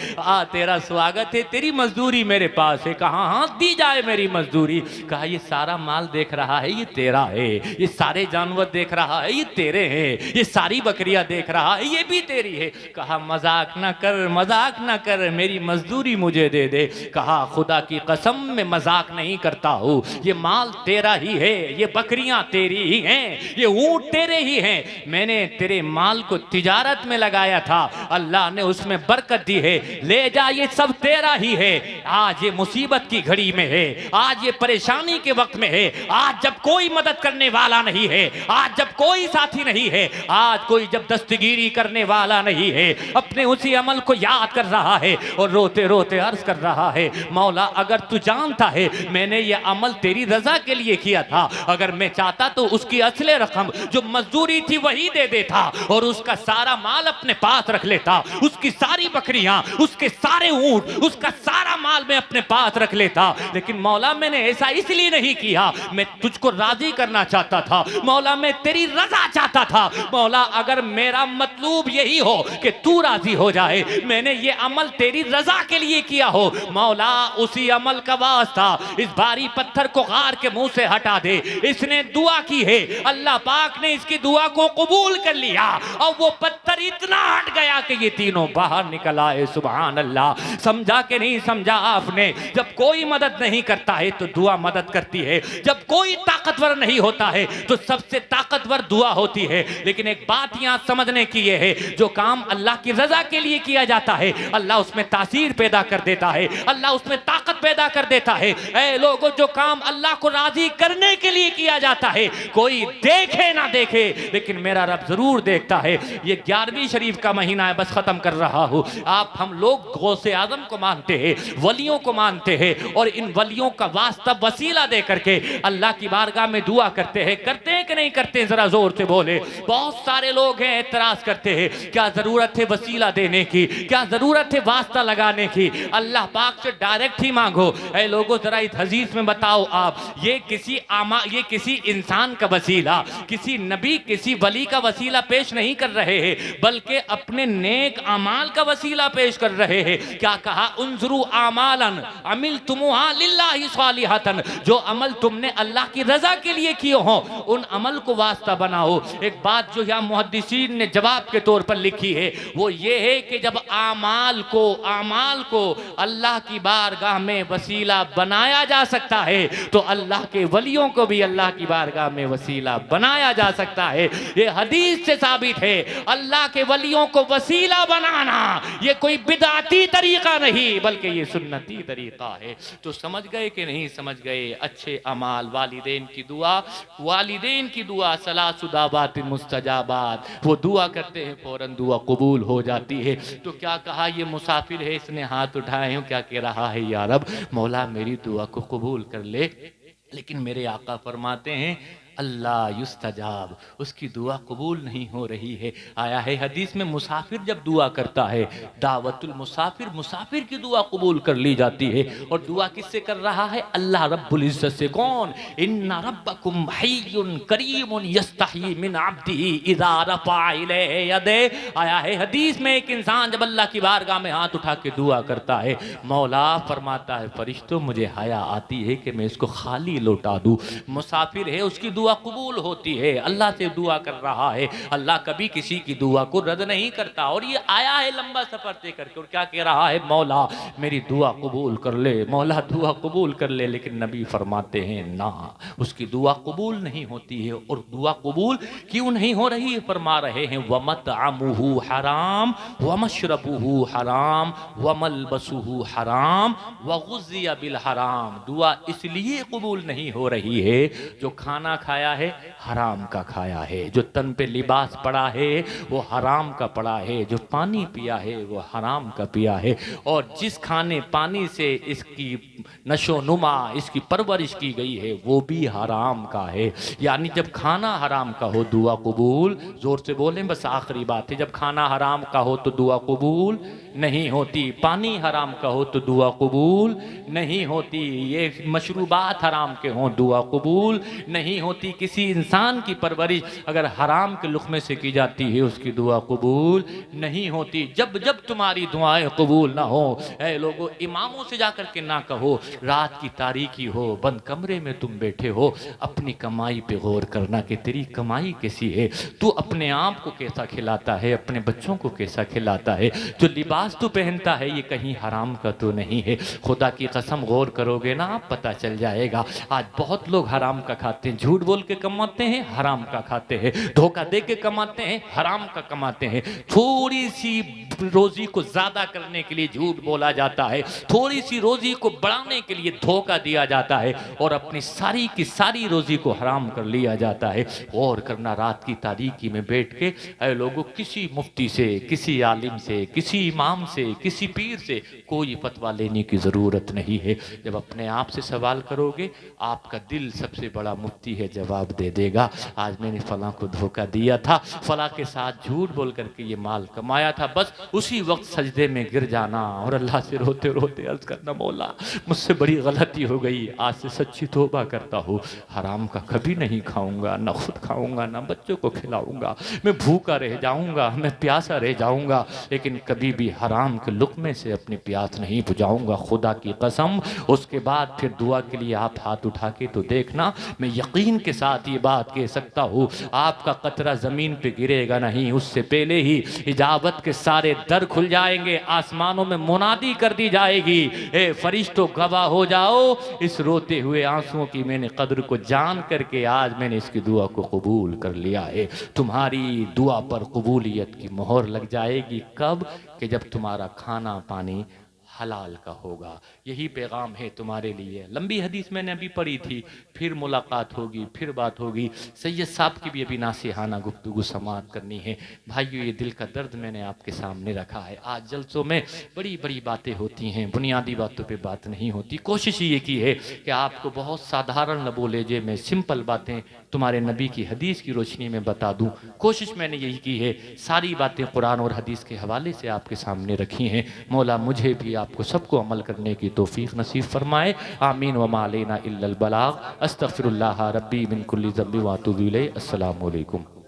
A: तेरा स्वागत है, तेरी मजदूरी मेरे पास है। कहा हाँ दी जाए मेरी मजदूरी। कहा ये सारा माल देख रहा है ये तेरा है, ये सारे जानवर देख रहा है ये तेरे हैं, ये सारी बकरियां देख रहा है ये भी तेरी है। कहा मजाक ना कर, मजाक ना कर, मेरी मजदूरी मुझे दे दे। कहा खुदा की कसम मैं मजाक नहीं करता हूँ, ये माल तेरा ही है, ये बकरियां तेरी ही हैं, ये ऊँट तेरे ही हैं। मैंने तेरे माल को तिजारत में लगाया था, अल्लाह ने उसमें बरकत दी है, ले जा ये सब तेरा ही है। आज ये मुसीबत की घड़ी में है, आज ये परेशानी के वक्त में है, आज जब कोई मदद करने वाला नहीं है, आज जब कोई साथी नहीं है, आज कोई जब दस्तगीरी करने वाला नहीं है, अपने उसी अमल को याद कर रहा है और रोते रोते अर्ज कर रहा है मौला अगर तू जानता है मैंने ये अमल तेरी रजा के लिए किया था, अगर मैं चाहता तो उसकी असले रकम जो मजदूरी थी वही दे देता और उसका सारा माल अपने पास रख लेता, उसकी सारी बकरियां, उसके सारे ऊंट, उसका सारा माल मैं अपने पास रख लेता। लेकिन मौला मैंने ऐसा इसलिए नहीं किया, मैं तुझको राजी करना चाहता था मौला, मैं तेरी रजा चाहता था मौला। अगर मेरा मतलूब यही हो कि तू राजी हो जाए, मैंने ये अमल तेरी रजा के लिए किया हो मौला, उसी अमल का वास्ता इस भारी पत्थर को गार के मुंह से हटा दे। इसने दुआ की है, अल्लाह पाक ने इसकी दुआ को कबूल कबूल कर लिया और वो पत्थर इतना हट गया कि ये तीनों बाहर निकल आए। सुभान अल्लाह। समझा कि नहीं समझा आपने? जब कोई मदद नहीं करता है तो दुआ मदद करती है, जब कोई ताकतवर नहीं होता है तो सबसे ताकतवर दुआ होती है। लेकिन एक बात यहां समझने की यह है, जो काम अल्लाह की रजा के लिए किया जाता है अल्लाह उसमें तासीर पैदा कर देता है, अल्लाह उसमें ताकत पैदा कर देता है। ऐ लोगों, जो काम अल्लाह को राजी करने के लिए किया जाता है, कोई देखे ना देखे लेकिन मेरा रब जरूर देखता है। ये 11वीं शरीफ का महीना है, बस खत्म कर रहा हूं। आप हम लोग गौसे आजम को मानते हैं, वलियों को मानते हैं और इन वलियों का वास्ता वसीला दे करके अल्लाह की बारगाह में दुआ करते हैं कि नहीं करते? जरा जोर से बोले। बहुत सारे लोग हैं एतराज करते हैं, क्या जरूरत है वसीला देने की, क्या जरूरत है वास्ता लगाने की? अल्लाह पाक से डायरेक्ट ही मांगो। ऐ लोगों, जरा इस हदीस में बताओ आप, ये किसी इंसान का वसीला, किसी नबी, किसी वली का वसीला पेश नहीं कर रहे हैं, बल्कि अपने नेक अमाल का वसीला पेश कर रहे हैं। क्या कहा? उन्जुरु आमालन अमिल तुमुहा लिल्लाहि सालिहतन, जो अमल तुमने अल्लाह की रजा के लिए किए हो उन अमल को वास्ता बनाओ। एक बात जो यहाँ मुहद्दिसीन ने जवाब के तौर पर लिखी है वो ये है कि जब आमाल को अल्लाह की बारगाह में वसीला बनाया जा सकता है तो अल्लाह के वलियों को भी अल्लाह की बारगाह में वसीला बनाया जा सकता है। ये हदीस से साबित है। अल्लाह के वलियों को वसीला बनाना ये कोई बिदाती तरीका नहीं बल्कि ये सुन्नती तरीका है। तो समझ गए कि नहीं समझ गए? अच्छे अमाल, वालिदैन की दुआ सलासुदाबात मुस्तजाबात, वो दुआ करते हैं फौरन दुआ कबूल हो जाती है। तो क्या कहा? ये मुसाफिर है, इसने हाथ उठाए हो, क्या कह रहा है? या रब, मौला मेरी दुआ को कबूल कर ले। लेकिन मेरे आका फरमाते हैं अल्लाह युस्तजाब, उसकी दुआ कबूल नहीं हो रही है। आया है हदीस में, मुसाफिर जब दुआ करता है, दावतुल मुसाफिर की दुआ कबूल कर ली जाती है। और दुआ किससे कर रहा है? अल्लाह रब्बुल इज्जत से। कौन? इन्ना रब्बकुम हय्युन करीमुन यस्तही मिन अब्दिही इज़ा रफ़ा इलैहि यदे। आया है हदीस में, एक इंसान जब अल्लाह की बारगाह में हाथ उठा के दुआ करता है, मौला फरमाता है फरिश्तों मुझे हया आती है कि मैं इसको खाली लौटा दूं। मुसाफिर है, उसकी दुआ कबूल होती है। अल्लाह से दुआ कर रहा है, अल्लाह कभी किसी की दुआ को रद्द नहीं करता। और ये आया है लंबा सफर तय करके, और क्या कह रहा है? मौला मेरी दुआ कबूल कर ले, मौला दुआ कबूल कर ले। लेकिन नबी फरमाते हैं ना, उसकी दुआ कबूल नहीं होती है। और दुआ कबूल क्यों नहीं हो रही है? फरमा रहे हैं वमतअमुहु हराम वमशरबुहु हराम वमलबसुहु हराम वगुज़िया बिल हराम। दुआ इसलिए कबूल नहीं हो रही है जो खाना खाया है हराम का खाया है, जो तन पे लिबास पड़ा है वो हराम का पड़ा है, जो पानी पिया है वो हराम का पिया है। और जिस खाने पानी से इसकी नशो नुमा, इसकी परवरिश की गई है वो भी हराम का है। यानी जब खाना हराम का हो दुआ कबूल, जोर से बोलें बस आखिरी बात है, जब खाना हराम का हो तो दुआ कबूल नहीं होती, पानी हराम का हो तो दुआ कबूल नहीं होती, ये मशरूबात हराम के हों दुआ कबूल नहीं होती। किसी इंसान की परवरिश अगर हराम के लुक़मे से की जाती है उसकी दुआ कबूल नहीं होती। जब जब तुम्हारी दुआएं कबूल ना हो, ऐ लोगों, इमामों से जाकर के ना कहो, रात की तारीकी हो, बंद कमरे में तुम बैठे हो, अपनी कमाई पे गौर करना कि तेरी कमाई कैसी है, तू अपने आप को कैसा खिलाता है, अपने बच्चों को कैसा खिलाता है, जो लिबास तू पहनता है ये कहीं हराम का तो नहीं है। खुदा की कसम गौर करोगे ना आप पता चल जाएगा। आज बहुत लोग हराम का खाते हैं, झूठ बोल के कमाते हैं, हराम का खाते हैं, धोखा दे के कमाते हैं, हराम का कमाते हैं। थोड़ी सी रोजी को ज्यादा करने के लिए झूठ बोला जाता है, थोड़ी सी रोजी को बढ़ाने के लिए धोखा दिया जाता है और अपनी सारी की सारी रोजी को हराम कर लिया जाता है। और करना रात की तारीकी में बैठ के, ऐ लोगों, किसी मुफ्ती से, किसी आलिम से, किसी इमाम से, किसी पीर से कोई फतवा लेने की जरूरत नहीं है। जब अपने आप से सवाल करोगे आपका दिल सबसे बड़ा मुफ्ती है जवाब दे देगा। आज मैंने फला को धोखा दिया था, फला के साथ झूठ बोल करके ये माल कमाया था, बस उसी वक्त सजदे में गिर जाना और अल्लाह से रोते रोते अर्ज करना मौला मुझसे बड़ी गलती हो गई, आज से सच्ची तौबा करता हूँ, हराम का कभी नहीं खाऊंगा, ना खुद खाऊंगा ना बच्चों को खिलाऊंगा, मैं भूखा रह जाऊंगा, मैं प्यासा रह जाऊंगा, लेकिन कभी भी हराम के लुक़मे से अपनी प्यास नहीं बुझाऊंगा, खुदा की कसम। उसके बाद फिर दुआ के लिए आप हाथ उठा के तो देखना, मैं यकीन के के साथ ये बात कह सकता हूँ, आपका कतरा ज़मीन पे गिरेगा नहीं, उससे पहले ही इजाबत के सारे दर खुल जाएंगे, आसमानों में मुनादी कर दी जाएगी, ए फरिश्तों गवाह हो जाओ इस रोते हुए आंसुओं की मैंने कदर को जान करके आज मैंने इसकी दुआ को कबूल कर लिया है। तुम्हारी दुआ पर कबूलियत की मोहर लग जाएगी कब? कि जब तुम्हारा खाना पानी हलाल का होगा। यही पैगाम है तुम्हारे लिए। लंबी हदीस मैंने अभी पढ़ी थी, फिर मुलाकात होगी, फिर बात होगी। सैयद साहब की भी अभी नासिहाना गुफ्तगू समाअत करनी है। भाइयों, ये दिल का दर्द मैंने आपके सामने रखा है। आज जलसों में बड़ी बड़ी बातें होती हैं, बुनियादी बातों पे बात नहीं होती। कोशिश ये की है कि आपको बहुत साधारण लबो लहजे में सिंपल बातें तुम्हारे नबी की हदीस की रोशनी में बता दूं। कोशिश मैंने यही की है, सारी बातें कुरान और हदीस के हवाले से आपके सामने रखी हैं। मौला मुझे भी आपको सबको अमल करने की तौफीक नसीब फरमाए। आमीन व मा अलैना इल्लल बलाग। अस्तगफिरुल्लाह रब्बी मिन कुल्ली ज़ंबि व अतूबु इलैहि। अस्सलामु अलैकुम।